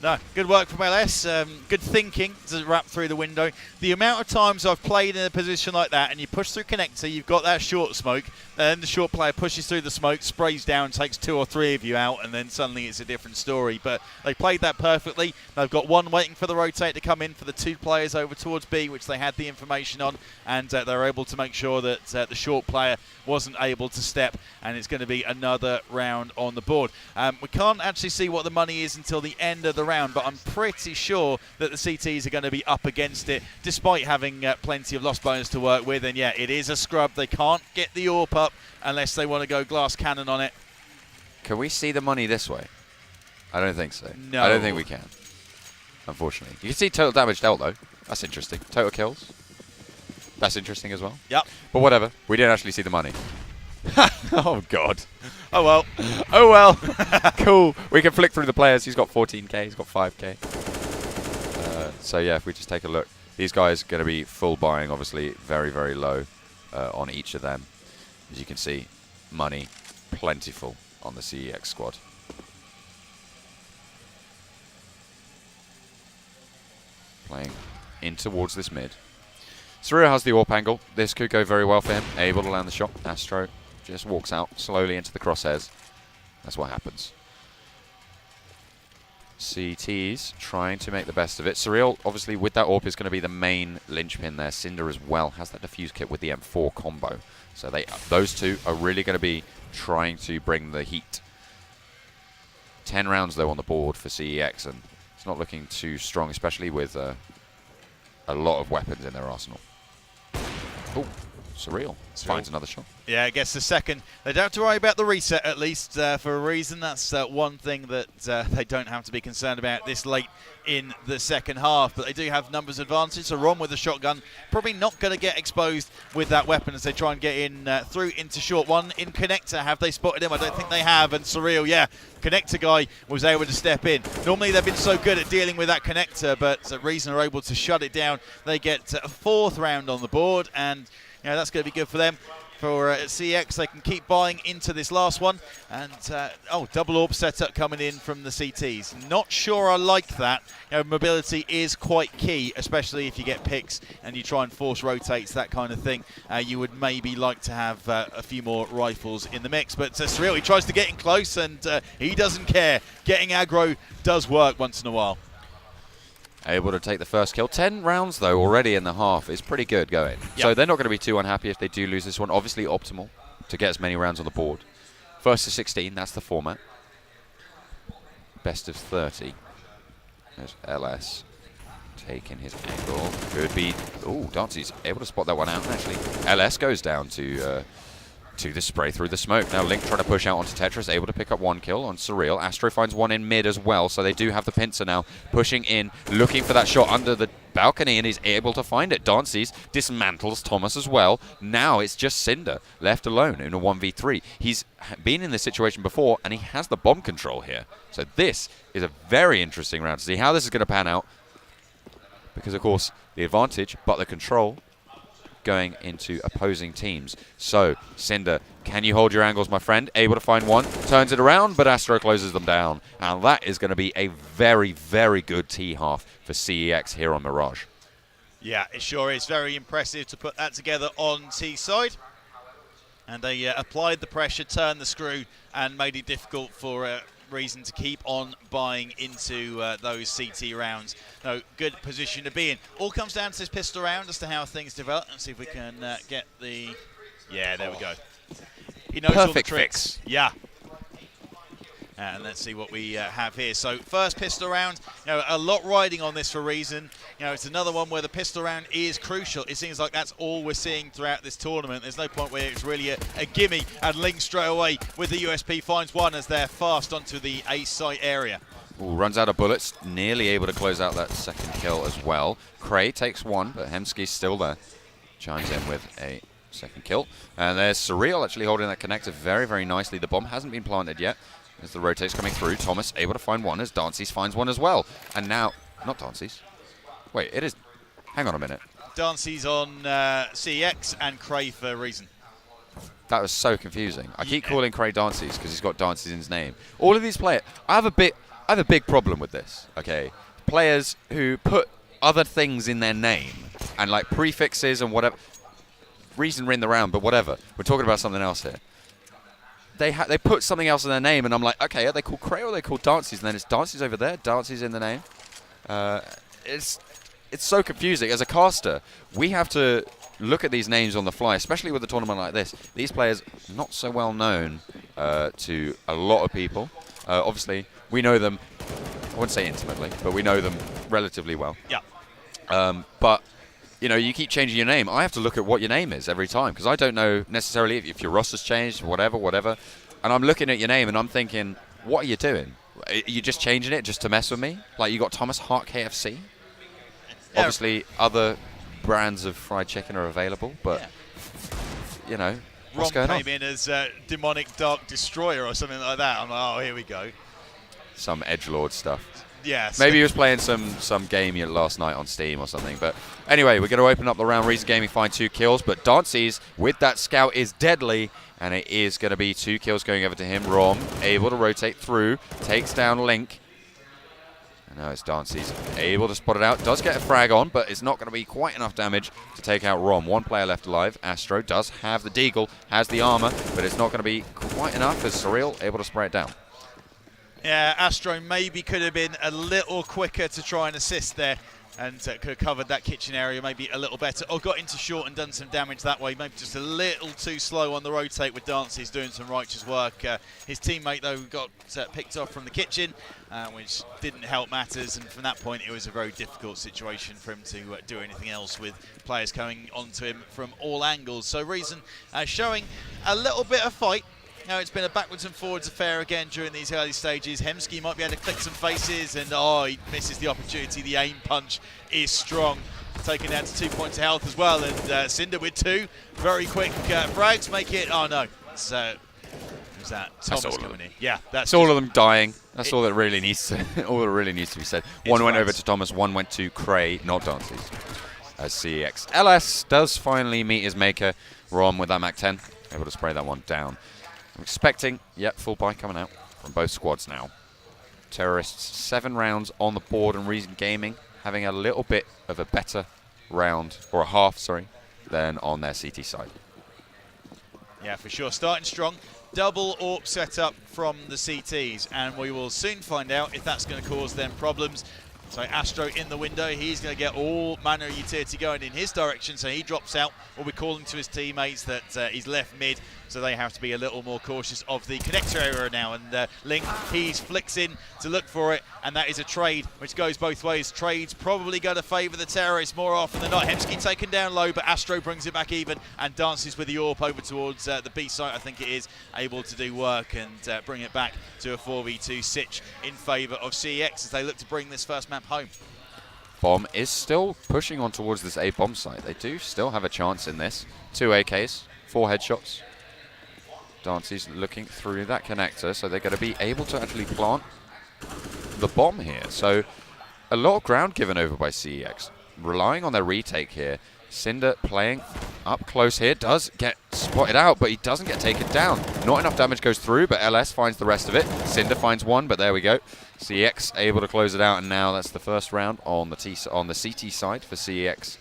No, good work from LS. Good thinking to wrap through the window. The amount of times I've played in a position like that, and you push through connector, you've got that short smoke, and the short player pushes through the smoke, sprays down, takes 2 or 3 of you out, and then suddenly it's a different story. But they played that perfectly. They've got one waiting for the rotate to come in for the 2 players over towards B, which they had the information on, and they were able to make sure that the short player wasn't able to step, and it's going to be another round on the board. We can't actually see what the money is until the end of the round, but I'm pretty sure that the CTs are going to be up against it, despite having plenty of lost bonus to work with. And yeah, it is a scrub. They can't get the AWP up unless they want to go glass cannon on it. Can we see the money this way? I don't think so. No. I don't think we can, unfortunately. You can see total damage dealt, though. That's interesting. Total kills. That's interesting as well. Yep. But whatever. We didn't actually see the money. Oh, God. Oh, well. Oh, well. Cool. We can flick through the players. He's got 14k. He's got 5k. So, yeah, if we just take a look. These guys are going to be full buying, obviously, very, very low on each of them. As you can see, money plentiful on the CeX squad. Playing in towards this mid. Surreal has the AWP angle. This could go very well for him. Able to land the shot. Astro just walks out slowly into the crosshairs. That's what happens. CT's trying to make the best of it. Surreal, obviously, with that AWP is going to be the main linchpin there. Cinder as well has that defuse kit with the M4 combo. So those 2 are really going to be trying to bring the heat. 10 rounds, though, on the board for CeX, and it's not looking too strong, especially with a lot of weapons in their arsenal. Oh, Surreal finds another shot. Yeah, I guess the second. They don't have to worry about the reset, at least for a reason. That's one thing that they don't have to be concerned about this late in the second half. But they do have numbers advantage. So Ron with the shotgun probably not going to get exposed with that weapon as they try and get in through into short one. In connector, have they spotted him? I don't think they have. And Surreal, yeah, connector guy was able to step in. Normally they've been so good at dealing with that connector, but Reason are able to shut it down. They get a 4th round on the board, and that's going to be good for them. For CeX, they can keep buying into this last one. And, double orb setup coming in from the CTs. Not sure I like that. Mobility is quite key, especially if you get picks and you try and force rotates, that kind of thing. You would maybe like to have a few more rifles in the mix. But Surreal, he tries to get in close, and he doesn't care. Getting aggro does work once in a while. Able to take the first kill. 10 rounds, though, already in the half is pretty good going. Yep. So they're not going to be too unhappy if they do lose this one. Obviously optimal to get as many rounds on the board. First to 16, that's the format. Best of 30. There's LS taking his angle. Could be... Oh, Dancy's able to spot that one out, actually. LS goes down to the spray through the smoke. Now Link trying to push out onto Tetris, able to pick up 1 kill on Surreal. Astro finds 1 in mid as well, so they do have the pincer now. Pushing in, looking for that shot under the balcony, and he's able to find it. Dancy's dismantles Thomas as well. Now it's just Cinder left alone in a 1v3. He's been in this situation before, and he has the bomb control here. So this is a very interesting round to see how this is going to pan out. Because, of course, the advantage, but the control going into opposing teams. So, Cinder, can you hold your angles, my friend? Able to find 1, turns it around, but Astro closes them down. And that is going to be a very, very good T-half for CeX here on Mirage. Yeah, it sure is very impressive to put that together on T-side. And they applied the pressure, turned the screw, and made it difficult for Reason to keep on buying into those CT rounds. No, good position to be in. All comes down to this pistol round as to how things develop. Let's see if we can get the... Yeah, there we go. He knows all the tricks. Fix. Yeah. And let's see what we have here. So first pistol round, a lot riding on this for Reason. It's another one where the pistol round is crucial. It seems like that's all we're seeing throughout this tournament. There's no point where it's really a gimme, and Link straight away with the USP finds 1 as they're fast onto the A site area. Ooh, runs out of bullets, nearly able to close out that second kill as well. Cray takes 1, but Hemsky's still there. Chimes in with a second kill. And there's Surreal actually holding that connector very, very nicely. The bomb hasn't been planted yet. As the rotates coming through, Thomas able to find 1 as Dancy's finds 1 as well. And now, not Dancy's. Wait, it is. Hang on a minute. Dancy's on CeX and Cray for Reason. That was so confusing. I keep calling Cray Dancy's because he's got Dancy's in his name. All of these players, I have a big problem with this. Okay, players who put other things in their name and like prefixes and whatever. Reason ring the round, but whatever. We're talking about something else here. They put something else in their name, and I'm like, okay, are they called Cray or are they called Dancy's? And then it's Dancy's over there, Dancy's in the name. It's so confusing. As a caster, we have to look at these names on the fly, especially with a tournament like this. These players, not so well known to a lot of people. Obviously, we know them, I wouldn't say intimately, but we know them relatively well. Yeah. But you keep changing your name. I have to look at what your name is every time because I don't know necessarily if your roster's changed, whatever. And I'm looking at your name and I'm thinking, what are you doing? Are you just changing it just to mess with me? Like you got Thomas Hart KFC? Yeah. Obviously, other brands of fried chicken are available, but, what's going on? Ron came in as Demonic Dark Destroyer or something like that. I'm like, oh, here we go. Some edgelord stuff. Yes. Maybe he was playing some game last night on Steam or something. But anyway, we're going to open up the round. Reason Gaming find 2 kills, but Dancy's with that scout is deadly, and it is going to be 2 kills going over to him. Rom able to rotate through, takes down Link. And now it's Dancy's able to spot it out. Does get a frag on, but it's not going to be quite enough damage to take out Rom. 1 player left alive. Astro does have the deagle, has the armor, but it's not going to be quite enough as Surreal able to spray it down. Yeah, Astro maybe could have been a little quicker to try and assist there. and could have covered that kitchen area maybe a little better, or got into short and done some damage that way. Maybe just a little too slow on the rotate with Dancy's doing some righteous work. His teammate, though, got picked off from the kitchen, which didn't help matters, and from that point it was a very difficult situation for him to do anything else with players coming onto him from all angles. So Reason showing a little bit of fight. Now it's been a backwards and forwards affair again during these early stages. Hemsky might be able to click some faces, and he misses the opportunity. The aim punch is strong, taken down to 2 points of health as well, and Cinder with 2 very quick frags make it. Oh no, it's who's that? Thomas coming in. Yeah, that's all of them dying. That's all that really needs to all that really needs to be said. One went over to Thomas, one went to Cray, not Dancy's. As CeX. LS does finally meet his maker. Rom with that Mac 10, able to spray that one down. I'm expecting, full buy coming out from both squads now. Terrorists 7 rounds on the board, and Reason Gaming having a little bit of a better round, or a half, sorry, than on their CT side. Yeah, for sure. Starting strong. Double AWP setup from the CTs, and we will soon find out if that's going to cause them problems. So Astro in the window, he's going to get all manner of utility going in his direction, so he drops out. We'll be calling to his teammates that he's left mid, so they have to be a little more cautious of the connector area now. And Link, he flicks in to look for it, and that is a trade, which goes both ways. Trade's probably going to favour the terrorists more often than not. Hemsky taken down low, but Astro brings it back even and dances with the AWP over towards the B site, I think it is, able to do work and bring it back to a 4v2 sitch in favour of CeX as they look to bring this first map home. Bomb is still pushing on towards this A bomb site. They do still have a chance in this. 2 AKs, 4 headshots. Dancy's looking through that connector, so they're going to be able to actually plant the bomb here. So a lot of ground given over by CeX, relying on their retake here. Cinder playing up close here, does get spotted out, but he doesn't get taken down. Not enough damage goes through, but LS finds the rest of it. Cinder finds one, but there we go. CeX able to close it out, and now that's the first round on the CT side for CeX.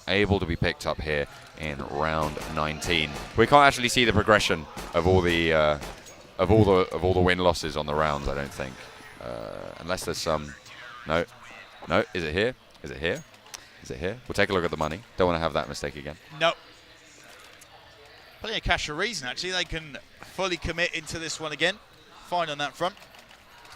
Able to be picked up here in round 19. We can't actually see the progression of all the win losses on the rounds, I don't think, unless there's some. No, is it here? Is it here? Is it here? We'll take a look at the money. Don't want to have that mistake again. No. Plenty of cash for Reason, actually. They can fully commit into this one again. Fine on that front.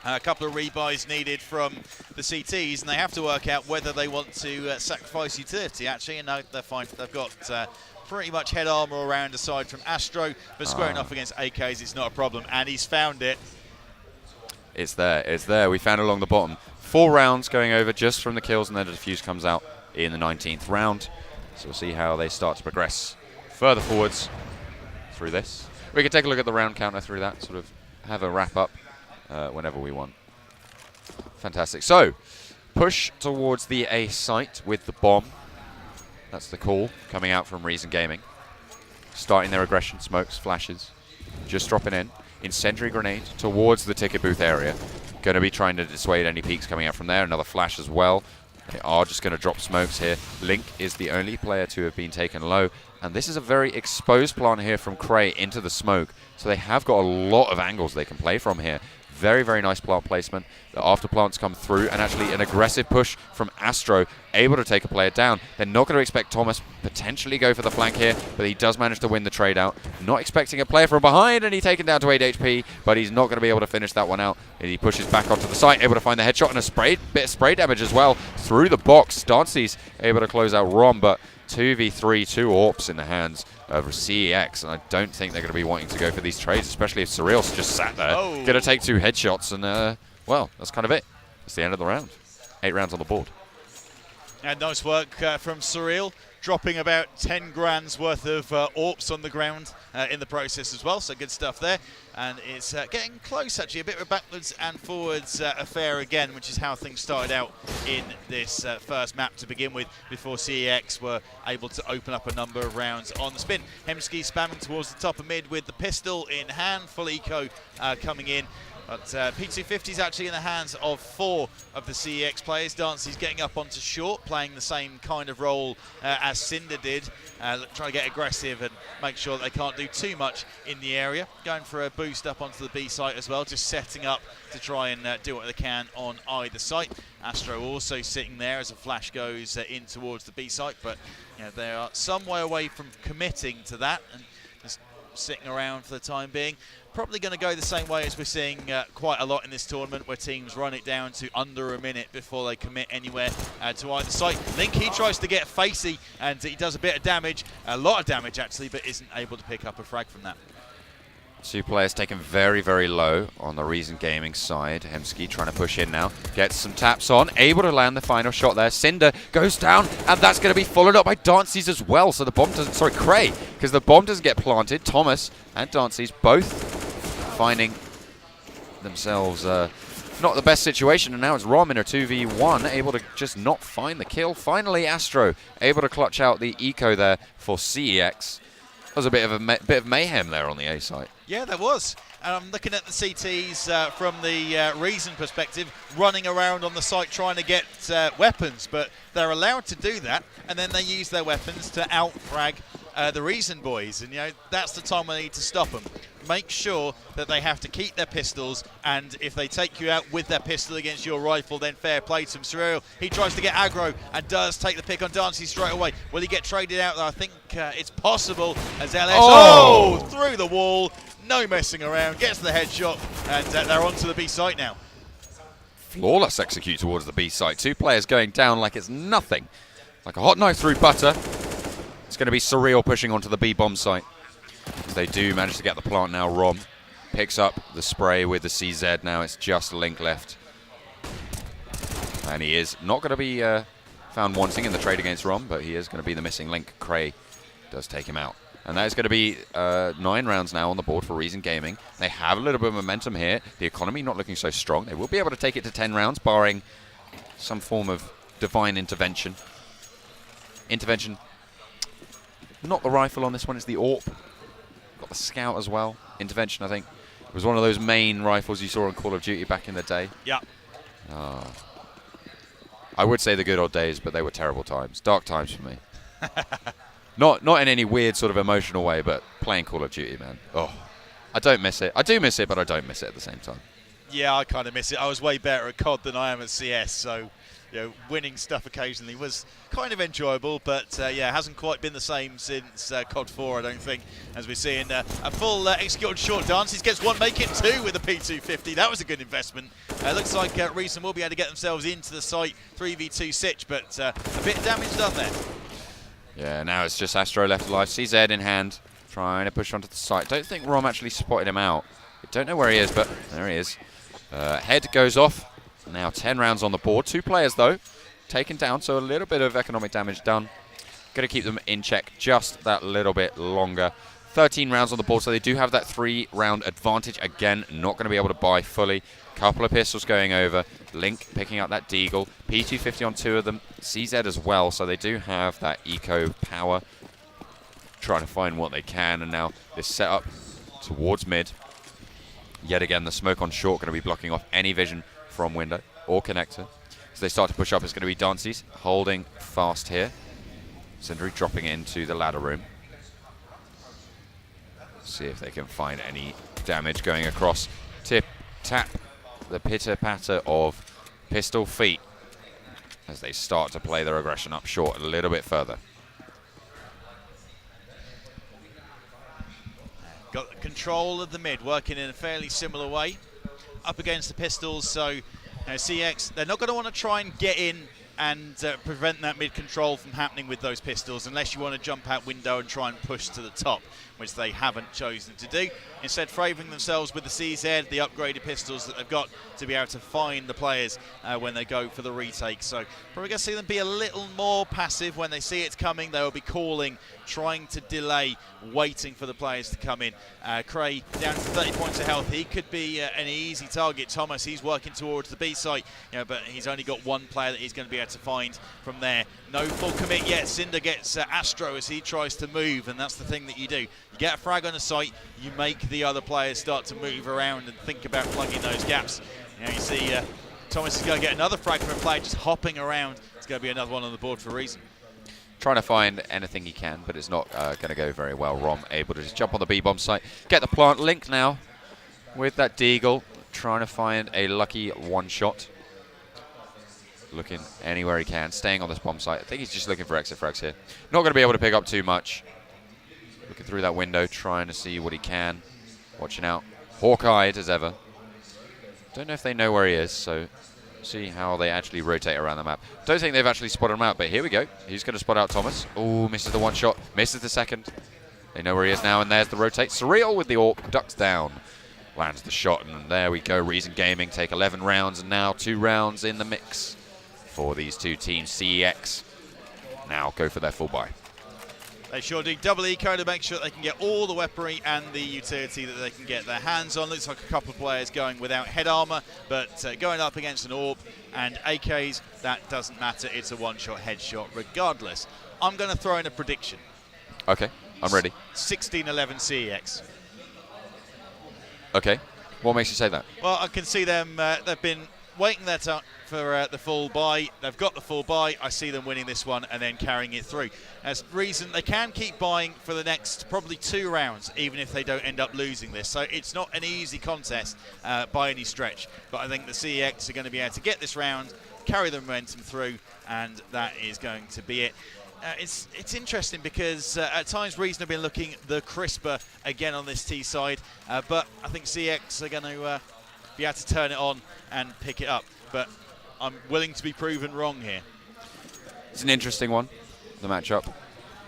A couple of rebuys needed from the CTs, and they have to work out whether they want to sacrifice utility, actually. And no, they're fine. They've got pretty much head armor around aside from Astro, but squaring off against AKs, it's not a problem. And he's found it. It's there. It's there. We found it along the bottom. 4 rounds going over just from the kills, and then the defuse comes out in the 19th round. So we'll see how they start to progress further forwards through this. We can take a look at the round counter through that, sort of have a wrap up whenever we want. Fantastic. So, push towards the A site with the bomb. That's the call coming out from Reason Gaming. Starting their aggression, smokes, flashes. Just dropping in. Incendiary grenade towards the ticket booth area. Going to be trying to dissuade any peeks coming out from there. Another flash as well. They are just going to drop smokes here. Link is the only player to have been taken low. And this is a very exposed plant here from Cray into the smoke. So they have got a lot of angles they can play from here. Very, very nice plant placement. The after plants come through, and actually an aggressive push from Astro, able to take a player down. They're not going to expect Thomas potentially go for the flank here, but he does manage to win the trade out. Not expecting a player from behind, and he's taken down to 8 HP, but he's not going to be able to finish that one out. And he pushes back onto the site, able to find the headshot and a bit of spray damage as well through the box. Dancy's able to close out Rom, but 2v3, 2 AWPs in the hands of CeX, and I don't think they're going to be wanting to go for these trades, especially if Surreal's just sat there. Going to take 2 headshots, and well, that's kind of it. That's the end of the round. 8 rounds on the board. And nice work from Surreal, dropping about 10 grand's worth of AWPs on the ground in the process as well, so good stuff there. And it's getting close, actually, a bit of a backwards and forwards affair again, which is how things started out in this first map to begin with, before CeX were able to open up a number of rounds on the spin. Hemsky spamming towards the top of mid with the pistol in hand, full eco coming in. But P250 is actually in the hands of 4 of the CEX players. Dancy's getting up onto short, playing the same kind of role as Cinder did, trying to get aggressive and make sure that they can't do too much in the area. Going for a boost up onto the B site as well, just setting up to try and do what they can on either site. Astro also sitting there as a flash goes in towards the B site, but they are some way away from committing to that and just sitting around for the time being. Probably going to go the same way as we're seeing quite a lot in this tournament, where teams run it down to under a minute before they commit anywhere to either side. Link, he tries to get facey, and he does a bit of damage, a lot of damage actually, but isn't able to pick up a frag from that. 2 players taken very, very low on the Reason Gaming side. Hemsky trying to push in now. Gets some taps on. Able to land the final shot there. Cinder goes down, and that's going to be followed up by Dancy's as well. So the bomb doesn't... Sorry, Cray, because the bomb doesn't get planted. Thomas and Dancy's both finding themselves not the best situation. And now it's Rom in a 2v1, able to just not find the kill. Finally, Astro able to clutch out the eco there for CEX. There was a bit of mayhem there on the A site. Yeah, there was. I'm looking at the CTs from the Reason perspective, running around on the site trying to get weapons, but they're allowed to do that, and then they use their weapons to out-frag the Reason boys, and that's the time when they need to stop them. Make sure that they have to keep their pistols, and if they take you out with their pistol against your rifle, then fair play to him. Surreal, he tries to get aggro and does take the pick on Dancy straight away. Will he get traded out? I think it's possible as LS through the wall, no messing around, gets the headshot, and they're onto the B site now. Flawless execute towards the B site. 2 players going down like it's nothing. Like a hot knife through butter. It's going to be Surreal pushing onto the B bomb site. As they do manage to get the plant now. Rom picks up the spray with the CZ. Now it's just Link left. And he is not going to be found wanting in the trade against Rom, but he is going to be the missing Link. Cray does take him out. And that is going to be 9 rounds now on the board for Reason Gaming. They have a little bit of momentum here. The economy not looking so strong. They will be able to take it to 10 rounds, barring some form of divine intervention. Intervention. Not the rifle on this one, it's the AWP. Got the Scout as well. Intervention, I think. It was one of those main rifles you saw in Call of Duty back in the day. Yeah. I would say the good old days, but they were terrible times. Dark times for me. Not in any weird sort of emotional way, but playing Call of Duty, man. Oh, I don't miss it. I do miss it, but I don't miss it at the same time. Yeah, I kind of miss it. I was way better at COD than I am at CS, so winning stuff occasionally was kind of enjoyable, but hasn't quite been the same since COD 4, I don't think, as we're seeing a full executed short dance. He gets one, make it 2 with a P250. That was a good investment. Looks like Reason will be able to get themselves into the site 3v2 CeX, but a bit of damage done there. Yeah, now it's just Astro left alive. CZ in hand, trying to push onto the site. Don't think Rom actually spotted him out. I don't know where he is, but there he is. Head goes off. Now 10 rounds on the board. 2 players, though, taken down, so a little bit of economic damage done. Going to keep them in check just that little bit longer. 13 rounds on the board, so they do have that 3-round advantage. Again, not going to be able to buy fully. Couple of pistols going over. Link picking up that Deagle. P250 on 2 of them. CZ as well, so they do have that eco power. Trying to find what they can, and now this setup towards mid. Yet again, the smoke on short going to be blocking off any vision from window or connector. As they start to push up, it's going to be Dancy's holding fast here. Cindery dropping into the ladder room. See if they can find any damage going across. Tip, tap, the pitter-patter of pistol feet as they start to play their aggression up short a little bit further. Got control of the mid, working in a fairly similar way. Up against the pistols, so CeX, they're not going to want to try and get in and prevent that mid control from happening with those pistols, unless you want to jump out window and try and push to the top, which they haven't chosen to do. Instead, favouring themselves with the CZ, the upgraded pistols that they've got to be able to find the players when they go for the retake. So probably going to see them be a little more passive. When they see it's coming, they will be calling, trying to delay, waiting for the players to come in. Cray down to 30 points of health. He could be an easy target. Thomas, he's working towards the B site, but he's only got 1 player that he's going to be able able to find from there. No full commit yet. Cinder gets Astro as he tries to move, and that's the thing that you do. You get a frag on a site, you make the other players start to move around and think about plugging those gaps. You see Thomas is going to get another frag from a player just hopping around. It's going to be another one on the board for a reason. Trying to find anything he can, but it's not going to go very well. Rom able to just jump on the B-bomb site, get the plant link now with that Deagle, trying to find a lucky one-shot. Looking anywhere he can, staying on this bomb site. I think he's just looking for exit frags here. Not going to be able to pick up too much. Looking through that window, trying to see what he can. Watching out. Hawk-eyed as ever. Don't know if they know where he is, so see how they actually rotate around the map. Don't think they've actually spotted him out, but here we go. He's going to spot out Thomas. Oh, misses the one shot, misses the second. They know where he is now, and there's the rotate. Surreal with the AWP, ducks down. Lands the shot, and there we go. Reason Gaming take 11 rounds, and now 2 rounds in the mix for these two teams. CeX now go for their full buy. They sure do. Double eco to make sure they can get all the weaponry and the utility that they can get their hands on. Looks like a couple of players going without head armor, but going up against an AWP and AKs, that doesn't matter. It's a one-shot headshot regardless. I'm going to throw in a prediction. Okay, I'm ready. 16-11 CeX. Okay, what makes you say that? Well, I can see them, they've been waiting their time for the full buy. They've got the full buy. I see them winning this one and then carrying it through. As reason, they can keep buying for the next probably 2 rounds, even if they don't end up losing this. So it's not an easy contest by any stretch. But I think the CeX are going to be able to get this round, carry the momentum through, and that is going to be it. It's interesting because at times Reason have been looking the crisper again on this T side, but I think CeX are going to be able to turn it on and pick it up. But I'm willing to be proven wrong here. It's an interesting one, the matchup.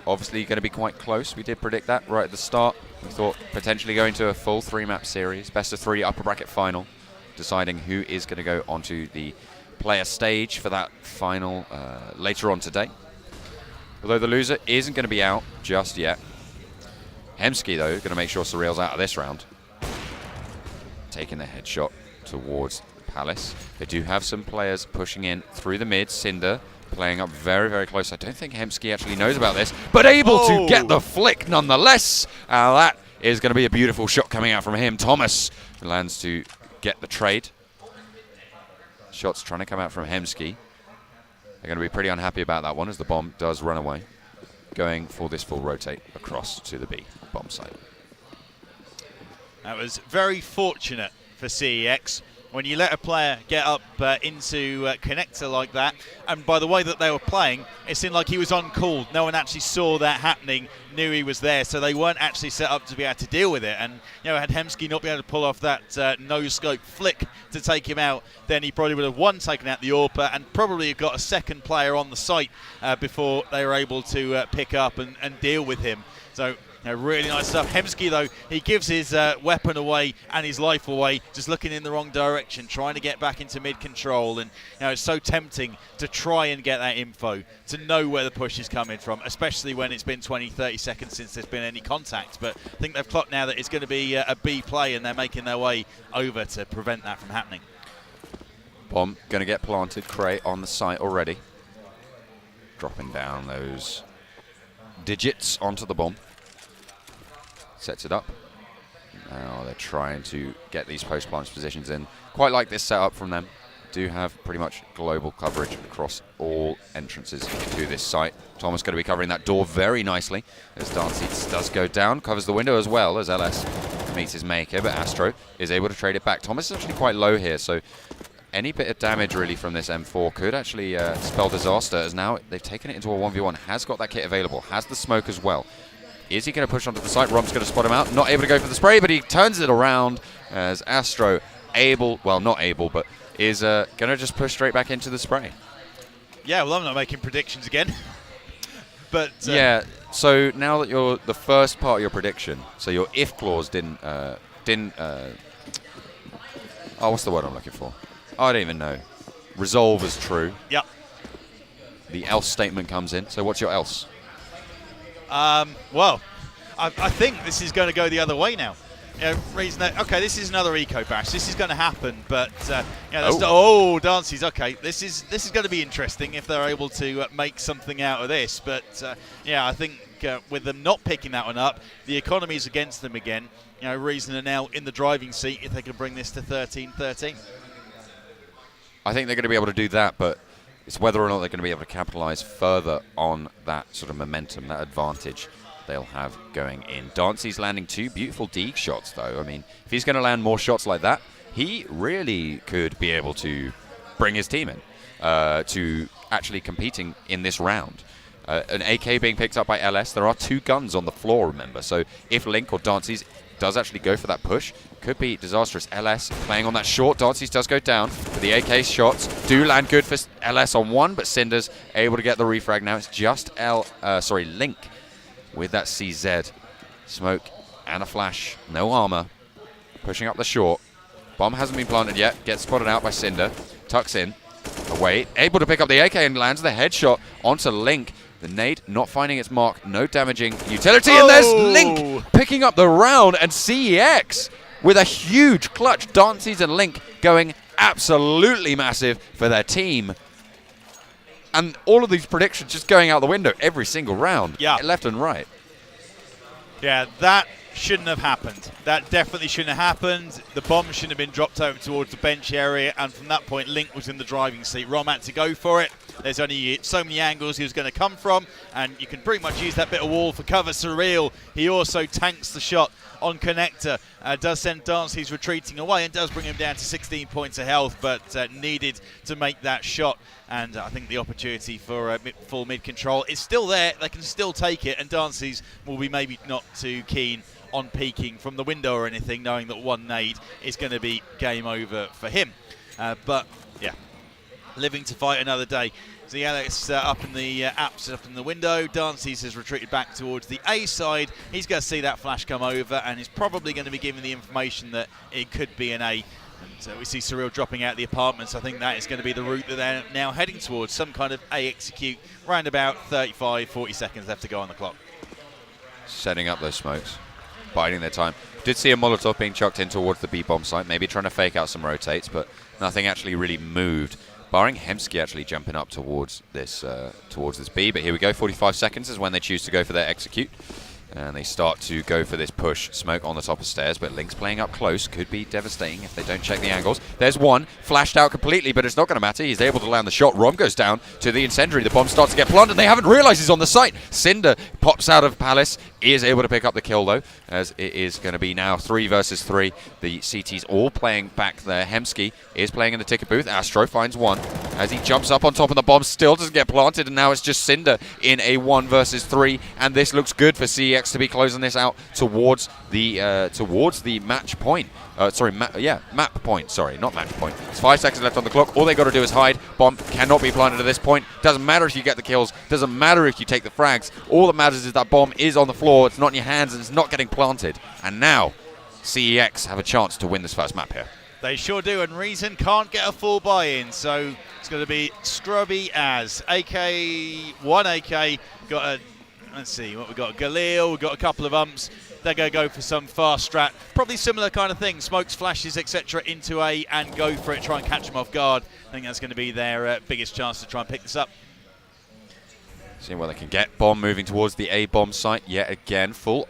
Obviously going to be quite close. We did predict that right at the start. We thought potentially going to a full 3-map series, best of 3 upper bracket final, deciding who is going to go onto the player stage for that final later on today. Although the loser isn't going to be out just yet. Hemsky, though, going to make sure Surreal's out of this round. Taking the headshot towards Palace. They do have some players pushing in through the mid. Cinder playing up very, very close. I don't think Hemsky actually knows about this, but able to get the flick nonetheless. That is going to be a beautiful shot coming out from him. Thomas lands to get the trade. Shots trying to come out from Hemsky. They're going to be pretty unhappy about that one as the bomb does run away. Going for this full rotate across to the B bomb site. That was very fortunate for CeX. When you let a player get up into connector like that, and by the way that they were playing, it seemed like he was uncalled. No one actually saw that happening, knew he was there, so they weren't actually set up to be able to deal with it. And had Hemsky not been able to pull off that no-scope flick to take him out, then he probably would have taken out the AWP and probably got a second player on the site before they were able to pick up and deal with him. So really nice stuff. Hemsky, though, he gives his weapon away and his life away, just looking in the wrong direction, trying to get back into mid-control. And it's so tempting to try and get that info, to know where the push is coming from, especially when it's been 20, 30 seconds since there's been any contact. But I think they've clocked now that it's going to be a B play, and they're making their way over to prevent that from happening. Bomb going to get planted. Cray on the site already. Dropping down those digits onto the bomb. Sets it up. Now they're trying to get these post-plunge positions in. Quite like this setup from them. Do have pretty much global coverage across all entrances to this site. Thomas going to be covering that door very nicely as Danceits does go down. Covers the window as well as LS meets his maker, but Astro is able to trade it back. Thomas is actually quite low here, so any bit of damage really from this M4 could actually spell disaster, as now they've taken it into a 1v1. Has got that kit available, has the smoke as well. Is he going to push onto the site? Rom's going to spot him out. Not able to go for the spray, but he turns it around as Astro not able, but is going to just push straight back into the spray. Yeah, well, I'm not making predictions again. But yeah, so now that you're the first part of your prediction, so your if clause didn't what's the word I'm looking for? I don't even know. Resolve as true. Yep. The else statement comes in. So what's your else? Well, I think this is going to go the other way now. reason that, okay, this is another eco bash. This is going to happen, but Dancy's okay. This is going to be interesting if they're able to make something out of this. But I think with them not picking that one up, the economy is against them again. Reason are now in the driving seat if they can bring this to 13-13. I think they're going to be able to do that, but it's whether or not they're going to be able to capitalise further on that sort of momentum, that advantage they'll have going in. Dancy's landing 2 beautiful Deeg shots, though. I mean, if he's going to land more shots like that, he really could be able to bring his team in to actually competing in this round. An AK being picked up by LS. There are 2 guns on the floor, remember. So if Link or Dancy's does actually go for that push, could be disastrous. LS playing on that short. Dancy's does go down, but the AK shots do land good for LS on one, but Cinder's able to get the refrag. Now it's just Link with that CZ. Smoke and a flash. No armor. Pushing up the short. Bomb hasn't been planted yet. Gets spotted out by Cinder. Tucks in. Away. Able to pick up the AK and lands the headshot onto Link. The nade not finding its mark. No damaging utility. And there's Link picking up the round. And CeX with a huge clutch. Dancy's and Link going absolutely massive for their team. And all of these predictions just going out the window every single round. Yeah. Left and right. Yeah, that shouldn't have happened. That definitely shouldn't have happened. The bomb shouldn't have been dropped over towards the bench area, and from that point, Link was in the driving seat. Rom had to go for it. There's only so many angles he was going to come from, and you can pretty much use that bit of wall for cover. Surreal, he also tanks the shot on Connector. Does send Dancy's retreating away and does bring him down to 16 points of health, but needed to make that shot. And I think the opportunity for full mid control is still there. They can still take it, and Dancy's will be maybe not too keen on peeking from the window or anything, knowing that one nade is going to be game over for him. But yeah, living to fight another day. So Alex up in the apps up in the window. Dancy's has retreated back towards the A side. He's going to see that flash come over, and he's probably going to be given the information that it could be an A. So we see Surreal dropping out the apartments. I think that is going to be the route that they're now heading towards. Some kind of A execute. Round about 35, 40 seconds left to go on the clock. Setting up those smokes. Biding their time. Did see a Molotov being chucked in towards the B-bomb site. Maybe trying to fake out some rotates, but nothing actually really moved. Barring Hemsky actually jumping up towards this B. But here we go. 45 seconds is when they choose to go for their execute. And they start to go for this push. Smoke on the top of stairs, but Link's playing up close. Could be devastating if they don't check the angles. There's one. Flashed out completely, but it's not going to matter. He's able to land the shot. Rom goes down to the incendiary. The bomb starts to get planted, and they haven't realized he's on the site. Cinder pops out of Palace. Is able to pick up the kill, though, as it is going to be now 3 versus 3. The CT's all playing back there. Hemsky is playing in the ticket booth. Astro finds one as he jumps up on top of the bomb. Still doesn't get planted, and now it's just Cinder in a 1 versus 3. And this looks good for CeX to be closing this out towards the match point. Map point. Sorry, not match point. It's 5 seconds left on the clock. All they got to do is hide. Bomb cannot be planted at this point. Doesn't matter if you get the kills. Doesn't matter if you take the frags. All that matters is that bomb is on the floor. It's not in your hands, and it's not getting planted. And now, CeX have a chance to win this first map here. They sure do, and Reason can't get a full buy-in, so it's going to be scrubby as one AK got a. Let's see what we got. Galil, we've got a couple of umps. They're going to go for some fast strat. Probably similar kind of thing. Smokes, flashes, etc. into A and go for it. Try and catch them off guard. I think that's going to be their biggest chance to try and pick this up. Seeing what they can get. Bomb moving towards the A bomb site yet again. Full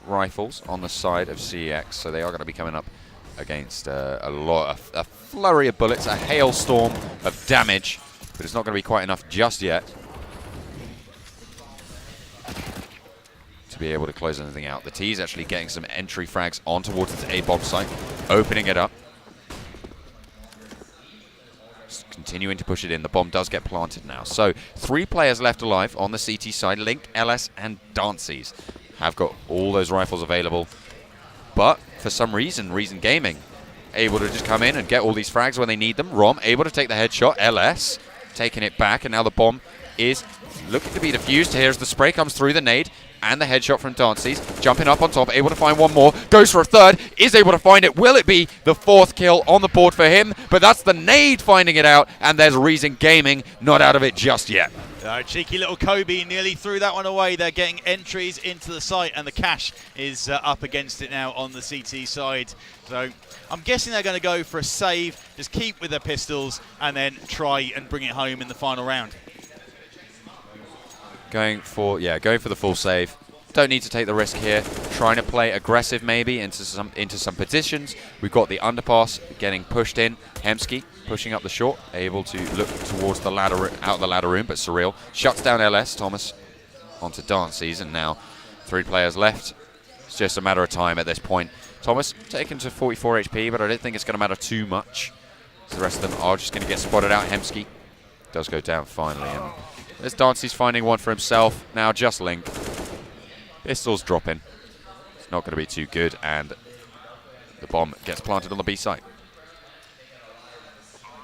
rifles on the side of CeX. So they are going to be coming up against a flurry of bullets, a hailstorm of damage. But it's not going to be quite enough just yet to be able to close anything out. The T's actually getting some entry frags on towards its A-bomb site, opening it up. Just continuing to push it in. The bomb does get planted now. So 3 players left alive on the CT side. Link, LS, and Dancy's have got all those rifles available. But for some reason, Reason Gaming able to just come in and get all these frags when they need them. Rom able to take the headshot. LS taking it back, and now the bomb is looking to be defused here as the spray comes through the nade. And the headshot from Dancy's, jumping up on top, able to find one more, goes for a third, is able to find it. Will it be the 4th kill on the board for him? But that's the nade finding it out, and there's Reason Gaming not out of it just yet. Cheeky little Kobe nearly threw that one away. They're getting entries into the site, and the cash is up against it now on the CT side. So I'm guessing they're going to go for a save, just keep with their pistols, and then try and bring it home in the final round. Going for the full save. Don't need to take the risk here. Trying to play aggressive maybe into some positions. We've got the underpass getting pushed in. Hemsky pushing up the short, able to look towards the ladder, out the ladder room, but Surreal shuts down LS. Thomas onto Dances, and now 3 players left. It's just a matter of time at this point. Thomas taken to 44 HP, but I don't think it's going to matter too much. So the rest of them are just going to get spotted out. Hemsky does go down finally, and there's Dances finding one for himself. Now just Link. Pistols dropping. It's not going to be too good, and the bomb gets planted on the B site.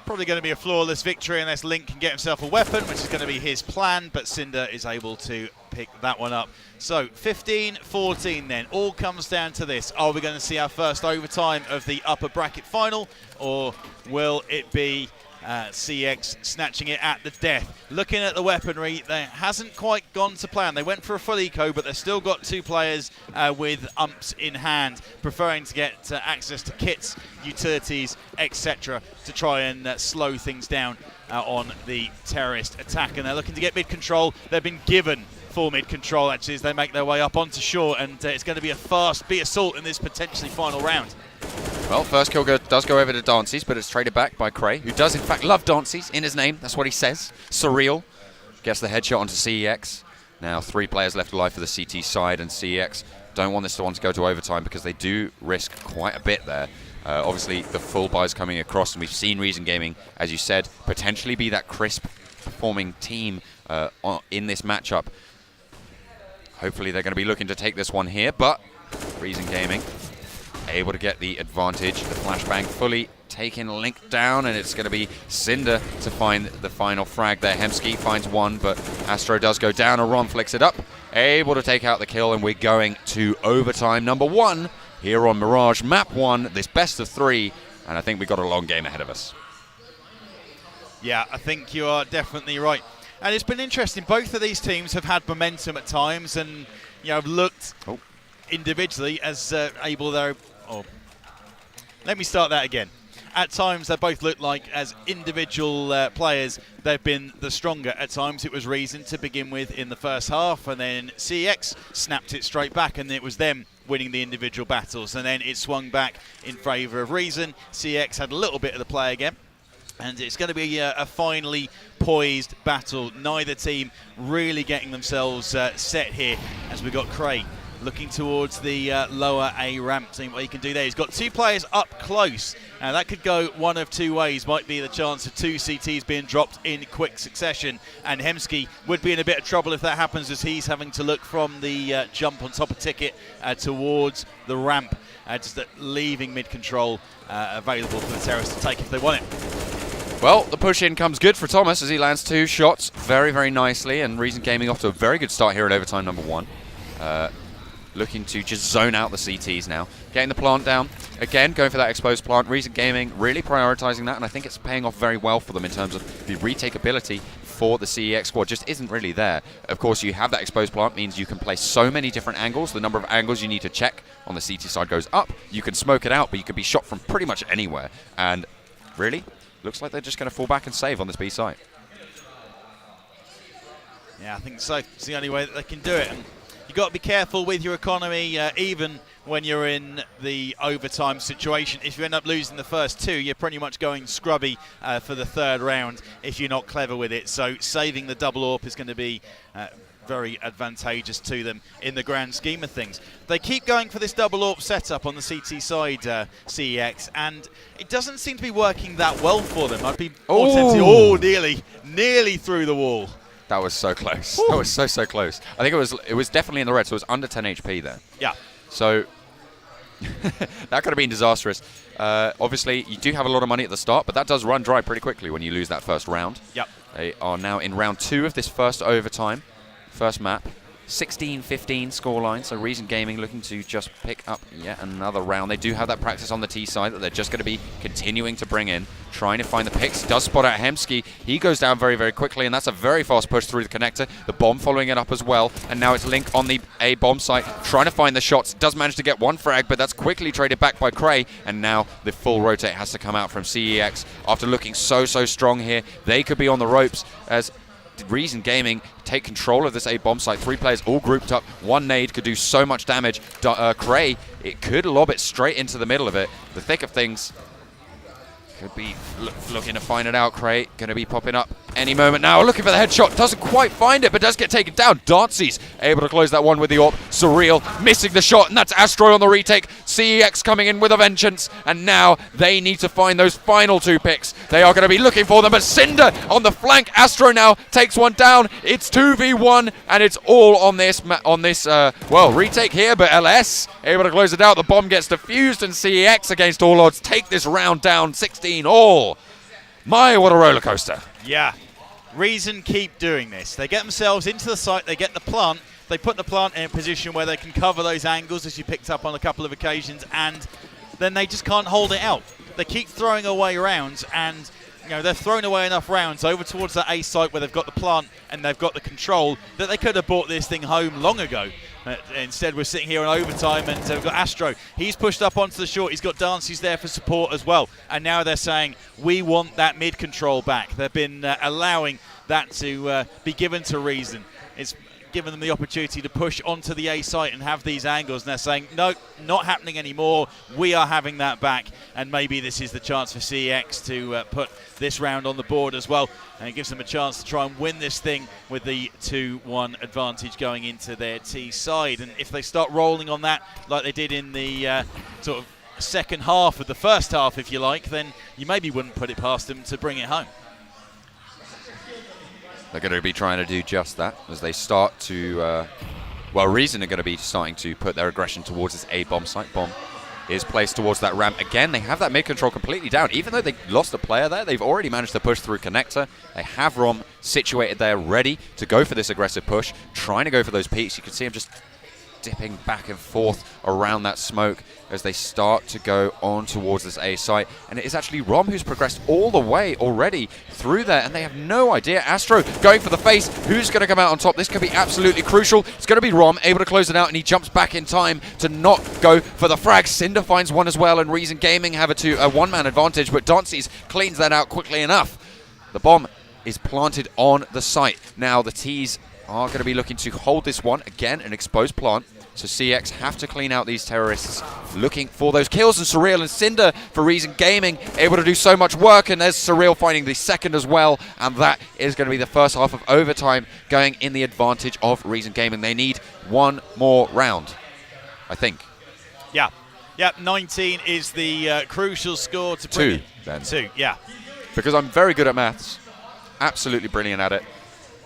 Probably going to be a flawless victory unless Link can get himself a weapon, which is going to be his plan, but Cinder is able to pick that one up. So 15-14 then. All comes down to this. Are we going to see our first overtime of the upper bracket final, or will it be CeX snatching it at the death? Looking at the weaponry, they hasn't quite gone to plan. They went for a full eco, but they've still got 2 players with umps in hand, preferring to get access to kits, utilities, etc., to try and slow things down on the terrorist attack. And they're looking to get mid control. They've been given full mid control actually as they make their way up onto shore, and it's going to be a fast B assault in this potentially final round. Well, first kill does go over to Dances, but it's traded back by Cray, who does in fact love Dances in his name. That's what he says. Surreal gets the headshot onto CeX. Now 3 players left alive for the CT side, and CeX don't want this one to go to overtime because they do risk quite a bit there. Obviously, the full buys coming across, and we've seen Reason Gaming, as you said, potentially be that crisp performing team in this matchup. Hopefully they're going to be looking to take this one here, but Reason Gaming able to get the advantage. The flashbang fully taking Link down, and it's going to be Cinder to find the final frag there. Hemsky finds one, but Astro does go down. Aron flicks it up, able to take out the kill, and we're going to overtime number 1 here on Mirage Map 1, this best of 3, and I think we've got a long game ahead of us. Yeah, I think you are definitely right. And it's been interesting. Both of these teams have had momentum at times, and have looked individually as able though. Let me start that again. At times, they both look like, as individual players, they've been the stronger. At times, it was Reason to begin with in the first half, and then CeX snapped it straight back, and it was them winning the individual battles. And then it swung back in favour of Reason. CeX had a little bit of the play again, and it's going to be a finely poised battle. Neither team really getting themselves set here, as we've got Cray looking towards the lower A ramp, seeing what he can do there. He's got 2 players up close. That could go one of 2 ways. Might be the chance of 2 CTs being dropped in quick succession, and Hemsky would be in a bit of trouble if that happens, as he's having to look from the jump on top of Ticket towards the ramp, just leaving mid-control available for the terrorists to take if they want it. Well, the push-in comes good for Thomas as he lands 2 shots very, very nicely, and Reason Gaming off to a very good start here at overtime number 1. Looking to just zone out the CTs now. Getting the plant down. Again, going for that exposed plant. Reason Gaming really prioritizing that, and I think it's paying off very well for them in terms of the retake ability for the CeX squad. Just isn't really there. Of course, you have that exposed plant, means you can play so many different angles. The number of angles you need to check on the CT side goes up. You can smoke it out, but you can be shot from pretty much anywhere. And really, looks like they're just going to fall back and save on this B site. Yeah, I think so. It's the only way that they can do it. And you've got to be careful with your economy, even when you're in the overtime situation. If you end up losing the first 2, you're pretty much going scrubby for the 3rd round if you're not clever with it. So saving the double AWP is going to be very advantageous to them in the grand scheme of things. They keep going for this double AWP setup on the CT side, CeX, and it doesn't seem to be working that well for them. I'd be more tempted. Nearly through the wall. That was so close. Ooh. That was so close. I think it was definitely in the red, so it was under 10 HP there. Yeah. So that could have been disastrous. Obviously, you do have a lot of money at the start, but that does run dry pretty quickly when you lose that first round. Yep. They are now in round 2 of this first overtime, first map. 16-15 scoreline, so Reason Gaming looking to just pick up yet another round. They do have that practice on the T side that they're just going to be continuing to bring in, trying to find the picks. Does spot out Hemsky. He goes down very, very quickly, and that's a very fast push through the connector. The bomb following it up as well, and now it's Link on the A bomb site, trying to find the shots. Does manage to get one frag, but that's quickly traded back by Cray, and now the full rotate has to come out from CEX. After looking so strong here, they could be on the ropes as Reason Gaming take control of this A bomb site. 3 players all grouped up. One nade could do so much damage. Cray, it could lob it straight into the middle of it. The thick of things could be looking to find it out. Cray going to be popping up any moment now. Looking for the headshot. Doesn't quite find it, but does get taken down. Darcy's able to close that one with the AWP. Surreal missing the shot, and that's Astro on the retake. CEX coming in with a vengeance, and now they need to find those final 2 picks. They are going to be looking for them, but Cinder on the flank. Astro now takes one down. It's 2v1, and it's all on this retake here, but LS able to close it out. The bomb gets defused, and CEX against all odds take this round down 16 all. My, what a roller coaster. Yeah. Reason keep doing this. They get themselves into the site, they get the plant, they put the plant in a position where they can cover those angles, as you picked up on a couple of occasions, and then they just can't hold it out. They keep throwing away rounds, and they're throwing away enough rounds over towards that A site where they've got the plant and they've got the control that they could have brought this thing home long ago. Instead, we're sitting here in overtime, and we've got Astro. He's pushed up onto the short. He's got Dancy's there for support as well. And now they're saying, we want that mid control back. They've been allowing that to be given to Reason. It's given them the opportunity to push onto the A site and have these angles, and they're saying, no, not happening anymore. We are having that back, and maybe this is the chance for CEX to put this round on the board as well, and it gives them a chance to try and win this thing with the 2-1 advantage going into their T side. And if they start rolling on that like they did in the sort of second half of the first half, if you like, then you maybe wouldn't put it past them to bring it home. They're going to be trying to do just that as they start to, Reason are going to be starting to put their aggression towards this A bomb site. Bomb is placed towards that ramp. Again, they have that mid control completely down. Even though they lost a player there, they've already managed to push through connector. They have Rom situated there, ready to go for this aggressive push, trying to go for those peaks. You can see him just dipping back and forth around that smoke as they start to go on towards this A site. And it is actually Rom who's progressed all the way already through there, and they have no idea. Astro going for the face. Who's going to come out on top? This could be absolutely crucial. It's going to be Rom able to close it out, and he jumps back in time to not go for the frag. Cinder finds one as well, and Reason Gaming have a one-man advantage, but Dancy's cleans that out quickly enough. The bomb is planted on the site. Now the T's are going to be looking to hold this one. Again, an exposed plant. So CeX have to clean out these terrorists, looking for those kills. And Surreal and Cinder for Reason Gaming able to do so much work. And there's Surreal finding the second as well. And that is going to be the first half of overtime going in the advantage of Reason Gaming. They need one more round, I think. Yeah. Yep, 19 is the crucial score to bring Two, then. 2, yeah. Because I'm very good at maths. Absolutely brilliant at it.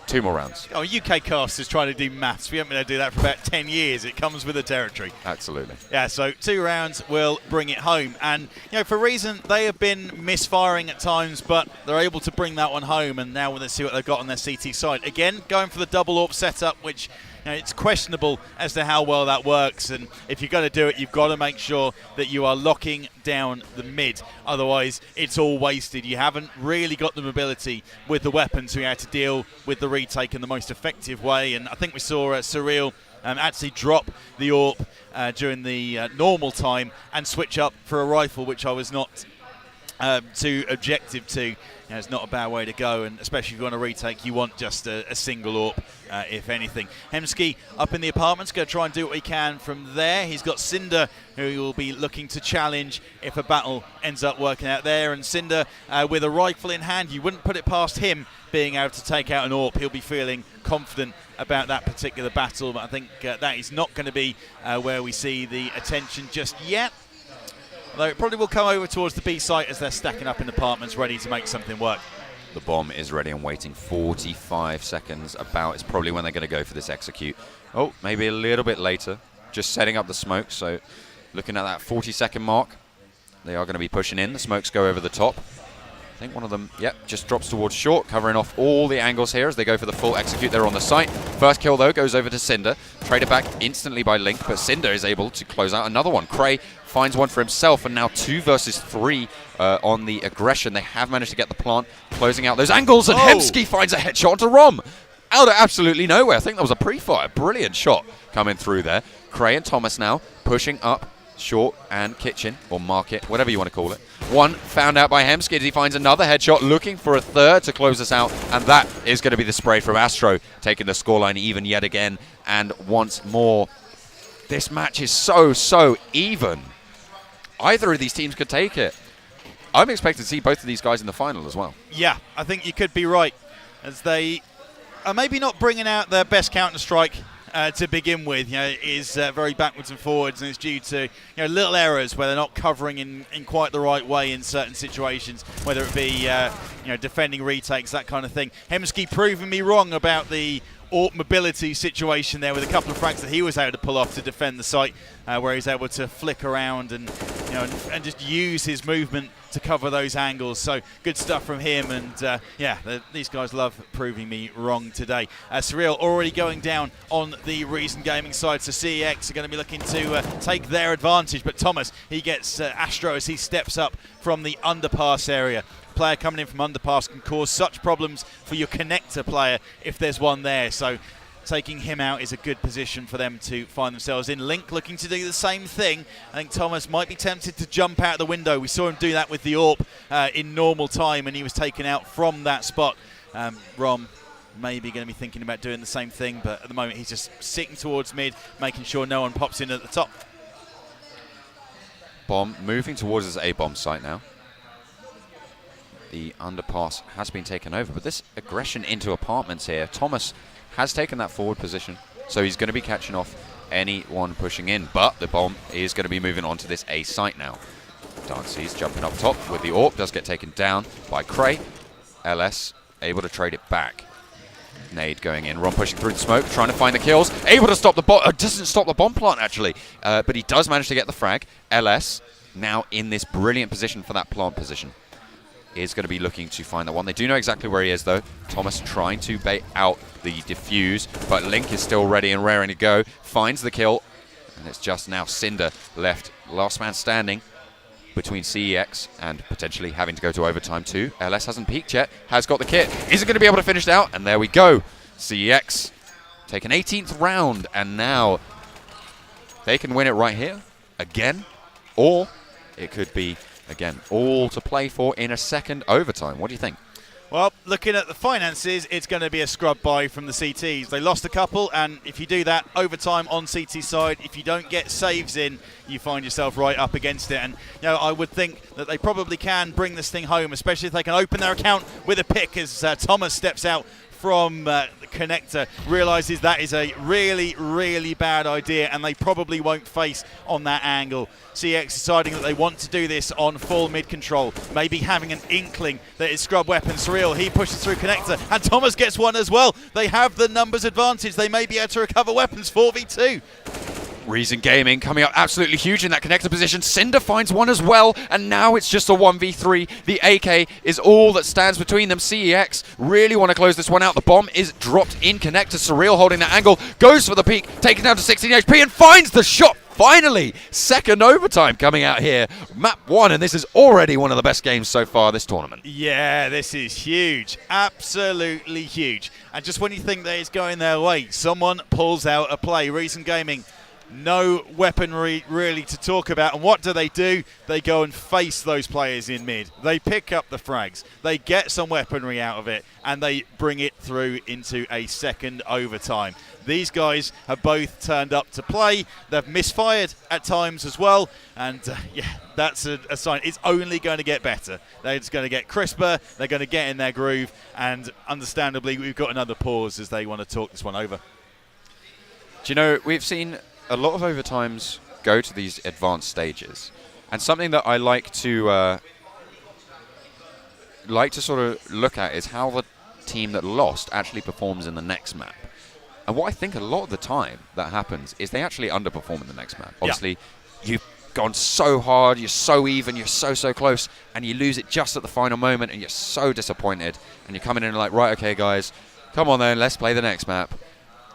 2 more rounds. Oh, UK cast is trying to do maths. We haven't been able to do that for about 10 years. It comes with the territory. Absolutely. Yeah, so 2 rounds will bring it home. And, for Reason, they have been misfiring at times, but they're able to bring that one home. And now let's see what they've got on their CT side. Again, going for the double AWP setup, which it's questionable as to how well that works. And if you're going to do it, you've got to make sure that you are locking down the mid. Otherwise, it's all wasted. You haven't really got the mobility with the weapons to be able to deal with the retake in the most effective way. And I think we saw Surreal actually drop the AWP during the normal time and switch up for a rifle, which I was not too objective to. It's not a bad way to go, and especially if you want to retake, you want just a single AWP, if anything. Hemsky up in the apartments, going to try and do what he can from there. He's got Cinder, who will be looking to challenge if a battle ends up working out there. And Cinder, with a rifle in hand, you wouldn't put it past him being able to take out an AWP. He'll be feeling confident about that particular battle, but I think that is not going to be where we see the attention just yet. Although it probably will come over towards the B site as they're stacking up in apartments ready to make something work. The bomb is ready and waiting. 45 seconds about is probably when they're going to go for this execute. Oh, maybe a little bit later. Just setting up the smoke, so looking at that 40-second mark. They are going to be pushing in. The smokes go over the top. I think one of them, yep, just drops towards short, covering off all the angles here as they go for the full execute there on the site. First kill, though, goes over to Cinder. Traded back instantly by Link, but Cinder is able to close out another one. Cray finds one for himself, and now 2 versus 3 on the aggression. They have managed to get the plant, closing out those angles, and Hemsky finds a headshot to Rom. Out of absolutely nowhere. I think that was a pre-fire. Brilliant shot coming through there. Cray and Thomas now pushing up short and kitchen, or market, whatever you want to call it. One found out by Hemsky as he finds another headshot, looking for a third to close us out, and that is going to be the spray from Astro, taking the scoreline even yet again, and once more. This match is so even. Either of these teams could take it. I'm expecting to see both of these guys in the final as well. Yeah, I think you could be right, as they are maybe not bringing out their best Counter-Strike to begin with. It is very backwards and forwards, and it's due to little errors where they're not covering in quite the right way in certain situations, whether it be defending retakes, that kind of thing. Hemsky proving me wrong about the AWP mobility situation there, with a couple of frags that he was able to pull off to defend the site, where he's able to flick around and and just use his movement to cover those angles. So good stuff from him, and these guys love proving me wrong today. Surreal already going down on the Reason Gaming side, so CeX are going to be looking to take their advantage, but Thomas, he gets Astro as he steps up from the underpass area. Player coming in from underpass can cause such problems for your connector player if there's one there, so taking him out is a good position for them to find themselves in. Link looking to do the same thing. I think Thomas might be tempted to jump out the window. We saw him do that with the AWP in normal time, and he was taken out from that spot. Rom maybe going to be thinking about doing the same thing, but at the moment he's just sitting towards mid, making sure no one pops in at the top. Bomb moving towards his A-bomb site now. The underpass has been taken over, but this aggression into apartments here, Thomas has taken that forward position, so he's going to be catching off anyone pushing in, but the bomb is going to be moving on to this A site now. Dancy's jumping up top with the AWP, does get taken down by Cray. LS able to trade it back. Nade going in, Ron pushing through the smoke, trying to find the kills, able to stop the bomb, doesn't stop the bomb plant actually, but he does manage to get the frag. LS now in this brilliant position for that plant position. Is going to be looking to find that one. They do know exactly where he is, though. Thomas trying to bait out the defuse, but Link is still ready and raring to go. Finds the kill, and it's just now Cinder left. Last man standing between CeX and potentially having to go to overtime too. LS hasn't peaked yet, has got the kit. Isn't going to be able to finish it out, and there we go. CeX take an 18th round, and now they can win it right here, again, or it could be again, all to play for in a second overtime. What do you think? Well, looking at the finances, it's going to be a scrub buy from the CTs. They lost a couple, and if you do that, overtime on CT side, if you don't get saves in, you find yourself right up against it. And I would think that they probably can bring this thing home, especially if they can open their account with a pick as Thomas steps out from the connector, realizes that is a really bad idea, and they probably won't face on that angle. CeX deciding that they want to do this on full mid control, maybe having an inkling that it's scrub weapon. Surreal, he pushes through connector, and Thomas gets one as well. They have the numbers advantage. They may be able to recover weapons. 4v2. Reason Gaming coming up absolutely huge in that connector position. Cinder finds one as well, and now it's just a 1v3. The AK is all that stands between them. CeX really want to close this one out. The bomb is dropped in connector. Surreal holding that angle, goes for the peak, taken down to 16 HP, and finds the shot. Finally, second overtime coming out here. Map 1, and this is already one of the best games so far this tournament. Yeah, this is huge. Absolutely huge. And just when you think that it's going their way, someone pulls out a play. Reason Gaming, no weaponry really to talk about, and what do? They go and face those players in mid. They pick up the frags, they get some weaponry out of it, and they bring it through into a second overtime. These guys have both turned up to play. They've misfired at times as well, and that's a sign. It's only going to get better. They're just going to get crisper, they're going to get in their groove, and understandably we've got another pause as they want to talk this one over. Do you know, we've seen a lot of overtimes go to these advanced stages, and something that I like to sort of look at is how the team that lost actually performs in the next map. And what I think a lot of the time that happens is they actually underperform in the next map. Obviously, you gone so hard, you're so even, you're so close, and you lose it just at the final moment, and you're so disappointed, and you're coming in and like, right, okay, guys, come on then, let's play the next map.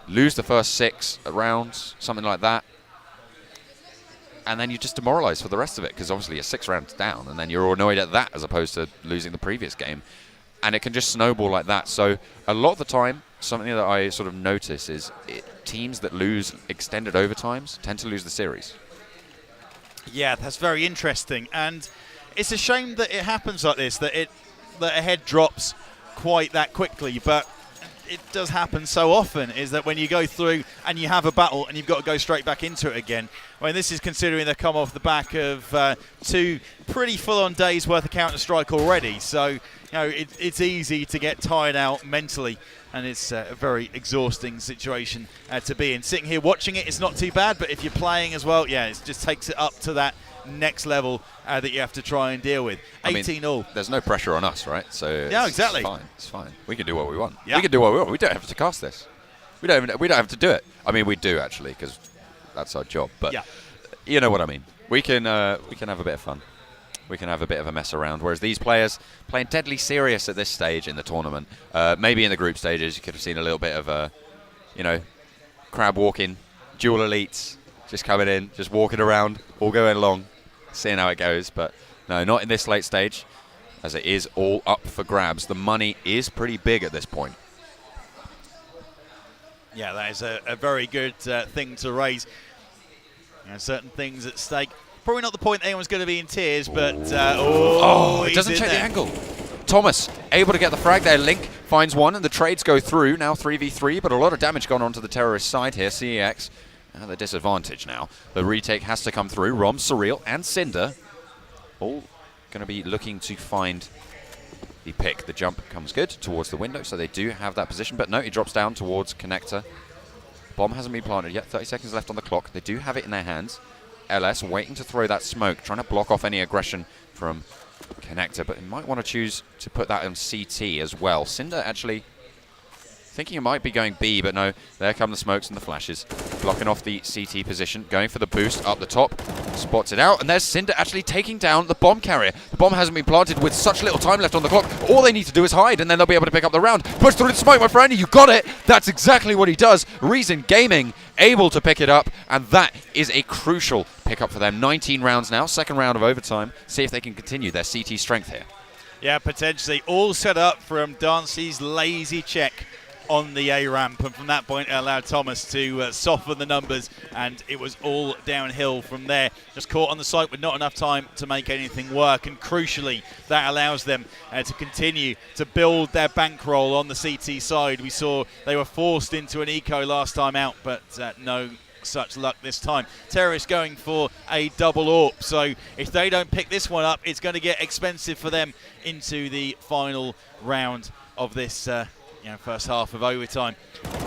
Lose the first 6 rounds, something like that, and then you're just demoralised for the rest of it, because obviously you're 6 rounds down, and then you're annoyed at that as opposed to losing the previous game. And it can just snowball like that. So a lot of the time, something that I sort of notice is teams that lose extended overtimes tend to lose the series. Yeah, that's very interesting. And it's a shame that it happens like this, that a head drops quite that quickly. But it does happen so often, is that when you go through and you have a battle and you've got to go straight back into it again. I mean, this is considering they come off the back of 2 pretty full-on days worth of Counter-Strike already. So, you know, it's easy to get tired out mentally, and it's a very exhausting situation to be in. Sitting here watching it, it's not too bad, but if you're playing as well, yeah, it just takes it up to that next level that you have to try and deal with. 18 all. There's no pressure on us, right? So yeah, exactly. It's fine. It's fine. We can do what we want. Yeah. We can do what we want. We don't have to cast this. We don't have to do it. I mean, we do actually, because that's our job. But yeah, you know what I mean. We can have a bit of fun. We can have a bit of a mess around. Whereas these players playing deadly serious at this stage in the tournament. Maybe in the group stages, you could have seen a little bit of crab walking, dual elites just coming in, just walking around, all going along, seeing how it goes. But no, not in this late stage, as it is all up for grabs. The money is pretty big at this point. Yeah, that is a very good thing to raise. Certain things at stake. Probably not the point anyone's going to be in tears, but it doesn't check the angle. Thomas able to get the frag there. Link finds one, and the trades go through. Now 3v3, but a lot of damage gone onto the terrorist side here. CeX at the disadvantage now. The retake has to come through. Rom, Surreal, and Cinder all going to be looking to find the pick. The jump comes good towards the window, so they do have that position. But no, he drops down towards Connector. Bomb hasn't been planted yet. 30 seconds left on the clock. They do have it in their hands. LS waiting to throw that smoke, trying to block off any aggression from Connector, but he might want to choose to put that on CT as well. Cinder actually thinking it might be going B, but no, there come the smokes and the flashes. Blocking off the CT position, going for the boost up the top. Spots it out, and there's Cinder actually taking down the bomb carrier. The bomb hasn't been planted with such little time left on the clock. All they need to do is hide, and then they'll be able to pick up the round. Push through the smoke, my friend, you got it! That's exactly what he does. Reason Gaming able to pick it up, and that is a crucial pickup for them. 19 rounds now, second round of overtime. See if they can continue their CT strength here. Yeah, potentially. All set up from Dancy's lazy check on the A ramp, and from that point it allowed Thomas to soften the numbers, and it was all downhill from there. Just caught on the site with not enough time to make anything work, and crucially that allows them to continue to build their bankroll on the CT side. We saw they were forced into an eco last time out, but no such luck this time. Terrorists going for a double AWP, so if they don't pick this one up, it's going to get expensive for them into the final round of this first half of overtime.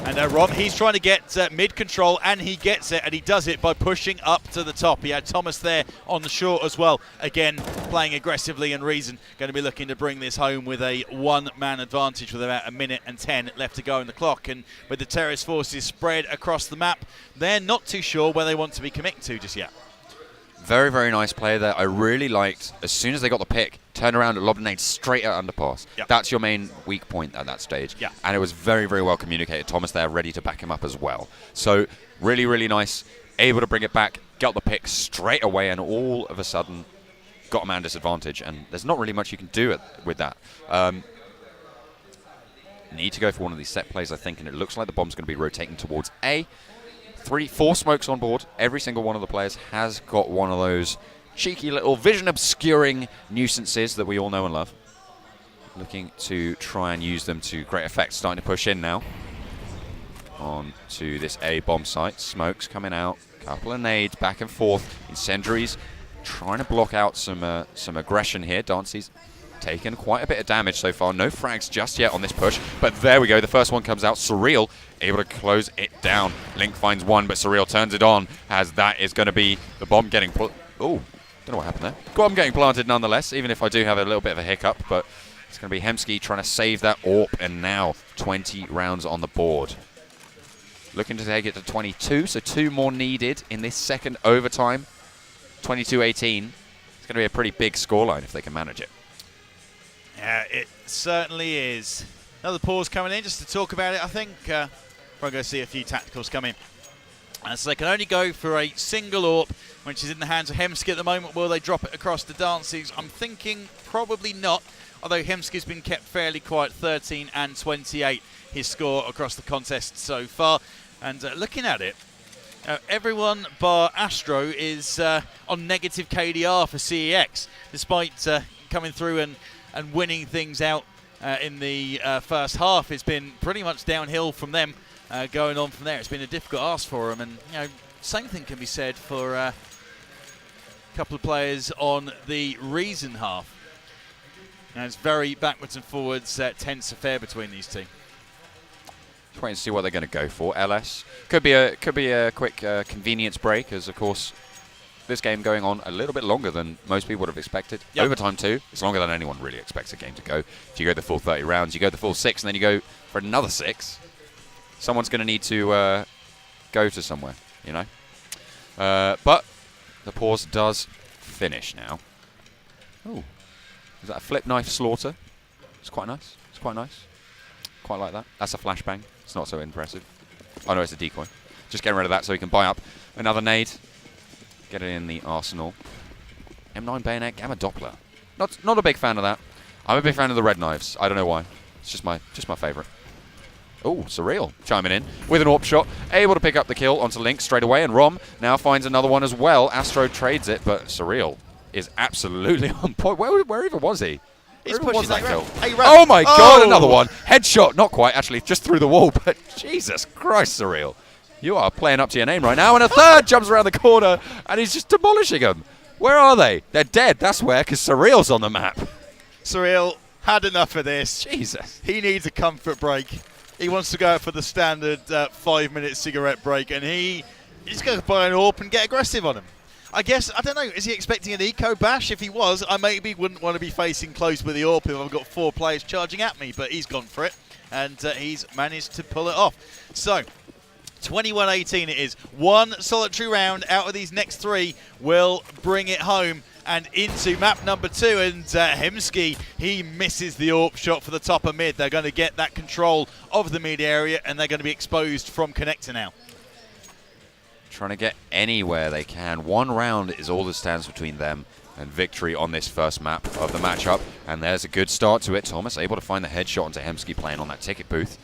And Rom, he's trying to get mid control, and he gets it, and he does it by pushing up to the top. He had Thomas there on the short as well. Again, playing aggressively, and Reason going to be looking to bring this home with a one-man advantage with about 1:10 left to go in the clock. And with the terrorist forces spread across the map, they're not too sure where they want to be committing to just yet. Very, very nice play there. I really liked, as soon as they got the pick, turn around and lob a nade straight at underpass. Yep. That's your main weak point at that stage. Yeah. And it was very, very well communicated. Thomas there ready to back him up as well. So really, really nice. Able to bring it back, got the pick straight away, and all of a sudden got a man disadvantage. And there's not really much you can do with that. Need to go for one of these set plays, I think, and it looks like the bomb's going to be rotating towards A. 4 smokes on board. Every single one of the players has got one of those cheeky little vision-obscuring nuisances that we all know and love. Looking to try and use them to great effect. Starting to push in now. On to this A bomb site. Smokes coming out. Couple of nades back and forth. Incendiaries trying to block out some aggression here. Dancy's taken quite a bit of damage so far. No frags just yet on this push, but there we go. The first one comes out. Surreal able to close it down. Link finds one, but Surreal turns it on, as that is going to be the bomb getting... Oh, don't know what happened there. Bomb getting planted nonetheless, even if I do have a little bit of a hiccup, but it's going to be Hemsky trying to save that AWP, and now 20 rounds on the board. Looking to take it to 22, so 2 more needed in this second overtime. 22-18. It's going to be a pretty big scoreline if they can manage it. Yeah, it certainly is. Another pause coming in just to talk about it, I think. We're going to see a few tacticals come in. So they can only go for a single AWP, which is in the hands of Hemsky at the moment. Will they drop it across the dances? I'm thinking probably not, although Hemsky's been kept fairly quiet, 13 and 28, his score across the contest so far. And looking at it, everyone bar Astro is on negative KDR for CEX, despite coming through and winning things out in the first half. It's been pretty much downhill from them. Going on from there, it's been a difficult ask for them, and same thing can be said for a couple of players on the Reason half. And it's very backwards and forwards, tense affair between these two. Just waiting to see what they're going to go for. LS could be a quick convenience break, as of course this game going on a little bit longer than most people would have expected. Yep. Overtime too. It's longer than anyone really expects a game to go. If you go the full 30 rounds, you go the full 6, and then you go for another 6. Someone's going to need to go to somewhere, you know. But the pause does finish now. Oh, is that a flip knife slaughter? It's quite nice. It's quite nice. Quite like that. That's a flashbang. It's not so impressive. Oh no, it's a decoy. Just getting rid of that so he can buy up another nade. Get it in the arsenal. M9 bayonet, gamma Doppler. Not a big fan of that. I'm a big fan of the red knives. I don't know why. It's just my favourite. Oh, Surreal chiming in with an AWP shot. Able to pick up the kill onto Link straight away, and Rom now finds another one as well. Astro trades it, but Surreal is absolutely on point. Where even was he? He's pushing that kill. Oh my god, another one. Headshot, not quite, actually, just through the wall, but Jesus Christ, Surreal. You are playing up to your name right now, and a third jumps around the corner, and he's just demolishing them. Where are they? They're dead, that's where, because Surreal's on the map. Surreal had enough of this. Jesus. He needs a comfort break. He wants to go out for the standard 5-minute cigarette break, and he's going to buy an AWP and get aggressive on him. I guess, I don't know, is he expecting an eco bash? If he was, I maybe wouldn't want to be facing close with the AWP if I've got 4 players charging at me, but he's gone for it, and he's managed to pull it off. So, 21-18 it is. One solitary round out of these next 3 will bring it home and into map number 2, and Hemsky, he misses the AWP shot for the top of mid. They're going to get that control of the mid area, and they're going to be exposed from connector now. Trying to get anywhere they can. 1 round is all that stands between them and victory on this first map of the matchup, and there's a good start to it. Thomas able to find the headshot onto Hemsky playing on that ticket booth.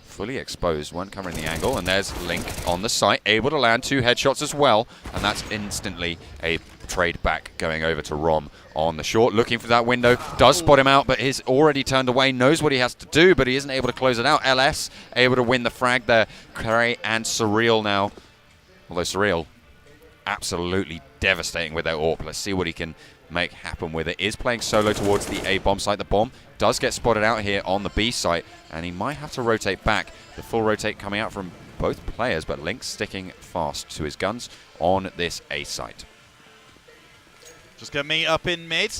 Fully exposed, weren't covering the angle, and there's Link on the site, able to land 2 headshots as well, and that's instantly a trade back going over to Rom on the short, looking for that window, does spot him out, but he's already turned away, knows what he has to do, but he isn't able to close it out. LS able to win the frag there. Clay and Surreal now, although Surreal absolutely devastating with their AWP. Let's see what he can make happen with it. Is playing solo towards the A bomb site. The bomb does get spotted out here on the B site, and he might have to rotate back. The full rotate coming out from both players, but Link's sticking fast to his guns on this A site. Just going to meet up in mid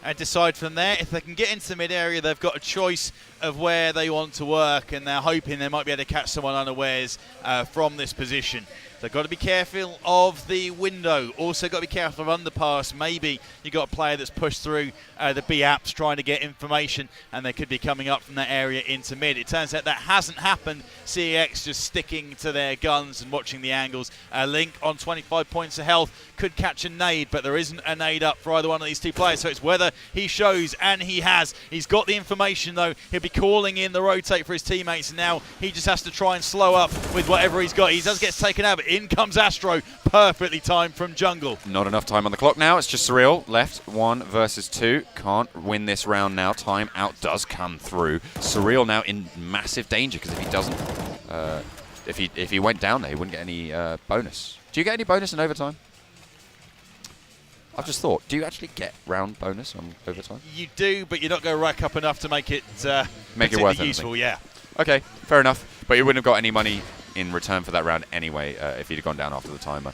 and decide from there. If they can get into the mid area, they've got a choice of where they want to work, and they're hoping they might be able to catch someone unawares from this position. They've got to be careful of the window. Also got to be careful of underpass. Maybe you've got a player that's pushed through the B apps trying to get information, and they could be coming up from that area into mid. It turns out that hasn't happened. CEX just sticking to their guns and watching the angles. Link on 25 points of health could catch a nade, but there isn't a nade up for either one of these 2 players, so it's whether he shows, and he has. He's got the information though. He'll be calling in the rotate for his teammates, and now he just has to try and slow up with whatever he's got. He does get taken out, but in comes Astro, perfectly timed from jungle. Not enough time on the clock now. It's just Surreal left 1 versus 2. Can't win this round now. Time out does come through. Surreal now in massive danger, because if he doesn't, if he went down there, he wouldn't get any bonus. Do you get any bonus in overtime? I've just thought, do you actually get round bonus on overtime? You do, but you're not going to rack up enough to make it worth useful. Anything. Yeah. Okay, fair enough. But you wouldn't have got any money in return for that round anyway if he'd have gone down after the timer.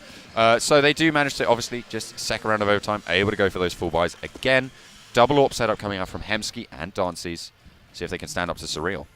So they do manage to obviously just second round of overtime, able to go for those full buys again. Double AWP setup coming out from Hemsky and Dances. See if they can stand up to Surreal.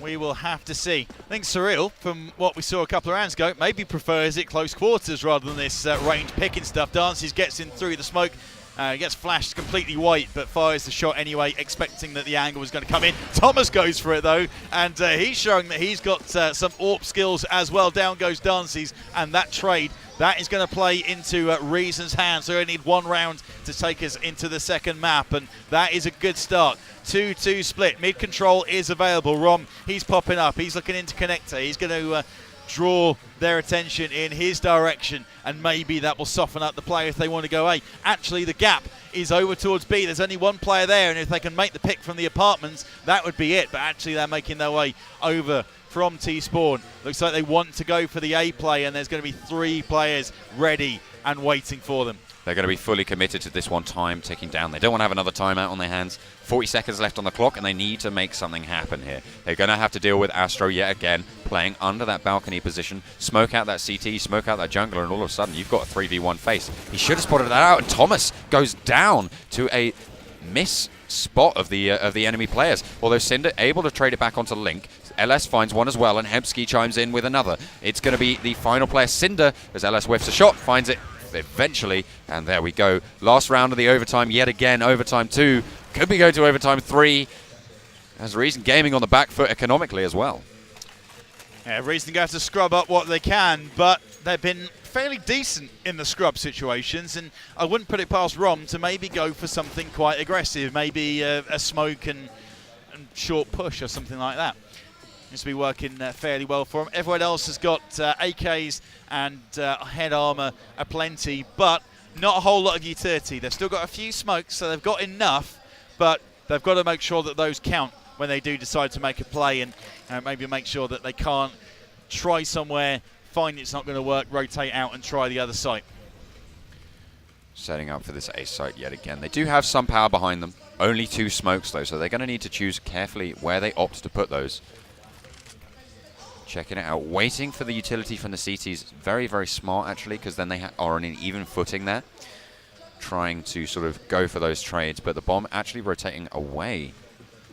We will have to see. I think Surreal, from what we saw a couple of rounds ago, maybe prefers it close quarters rather than this range picking stuff. Dances gets in through the smoke, gets flashed completely white, but fires the shot anyway, expecting that the angle was going to come in. Thomas goes for it though, and he's showing that he's got some AWP skills as well. Down goes Dances, and that trade, that is going to play into Reason's hands. So we need one round to take us into the second map, and that is a good start. 2-2 split. Mid control is available. Rom, he's popping up. He's looking into connector. He's going to draw their attention in his direction, and maybe that will soften up the play if they want to go A. Actually, the gap is over towards B. There's only one player there, and if they can make the pick from the apartments, that would be it. But actually, they're making their way over from T-Spawn. Looks like they want to go for the A play, and there's going to be 3 players ready and waiting for them. They're going to be fully committed to this one time ticking down. They don't want to have another timeout on their hands. 40 seconds left on the clock, and they need to make something happen here. They're going to have to deal with Astro yet again, playing under that balcony position. Smoke out that CT, smoke out that jungler, and all of a sudden you've got a 3v1 face. He should have spotted that out, and Thomas goes down to a miss spot of the enemy players. Although Cinder able to trade it back onto Link. LS finds one as well, and Hempsky chimes in with another. It's going to be the final player, Cinder, as LS whiffs a shot, finds it eventually, and there we go. Last round of the overtime yet again. Overtime 2, could be going to overtime 3, as Reason Gaming on the back foot economically as well. Yeah, Reason going to have to scrub up what they can, but they've been fairly decent in the scrub situations, and I wouldn't put it past Rom to maybe go for something quite aggressive, maybe a smoke and short push or something like that. Seems to be working fairly well for them. Everyone else has got AKs and head armor aplenty, but not a whole lot of utility. They've still got a few smokes, so they've got enough, but they've got to make sure that those count when they do decide to make a play, and maybe make sure that they can't try somewhere, find it's not going to work, rotate out and try the other site. Setting up for this A site yet again. They do have some power behind them. Only 2 smokes though, so they're going to need to choose carefully where they opt to put those. Checking it out, waiting for the utility from the CTs. Very, very smart actually, because then they are on an even footing there. Trying to sort of go for those trades, but the bomb actually rotating away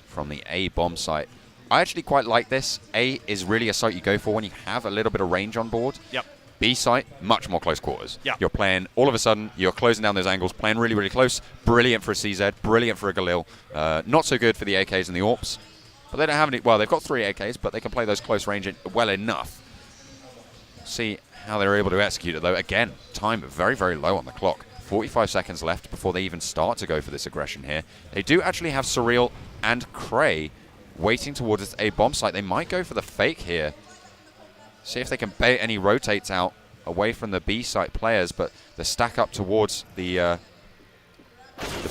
from the A bomb site. I actually quite like this. A is really a site you go for when you have a little bit of range on board. Yep. B site, much more close quarters. Yep. You're playing, all of a sudden, you're closing down those angles, playing really, really close. Brilliant for a CZ, brilliant for a Galil. Not so good for the AKs and the AWPs. But they don't have any, well, they've got 3 AKs, but they can play those close range well enough. See how they're able to execute it, though. Again, time very, very low on the clock. 45 seconds left before they even start to go for this aggression here. They do actually have Surreal and Cray waiting towards a bomb site. They might go for the fake here. See if they can bait any rotates out away from the B site players, but they stack up towards the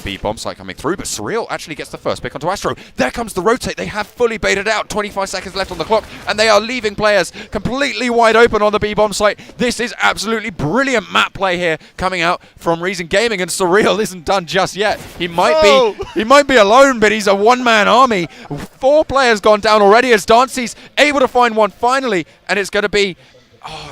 B bomb site coming through, but Surreal actually gets the first pick onto Astro. There comes the rotate. They have fully baited out. 25 seconds left on the clock, and they are leaving players completely wide open on the B bomb site. This is absolutely brilliant map play here coming out from Reason Gaming, and Surreal isn't done just yet. He might be alone, but he's a one-man army. 4 players gone down already as Dancy's able to find one finally, and it's going to be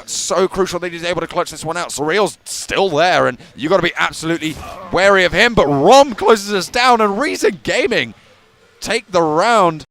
so crucial that he's able to clutch this one out. Surreal's still there, and you've got to be absolutely wary of him. But Rom closes us down, and Reason Gaming take the round.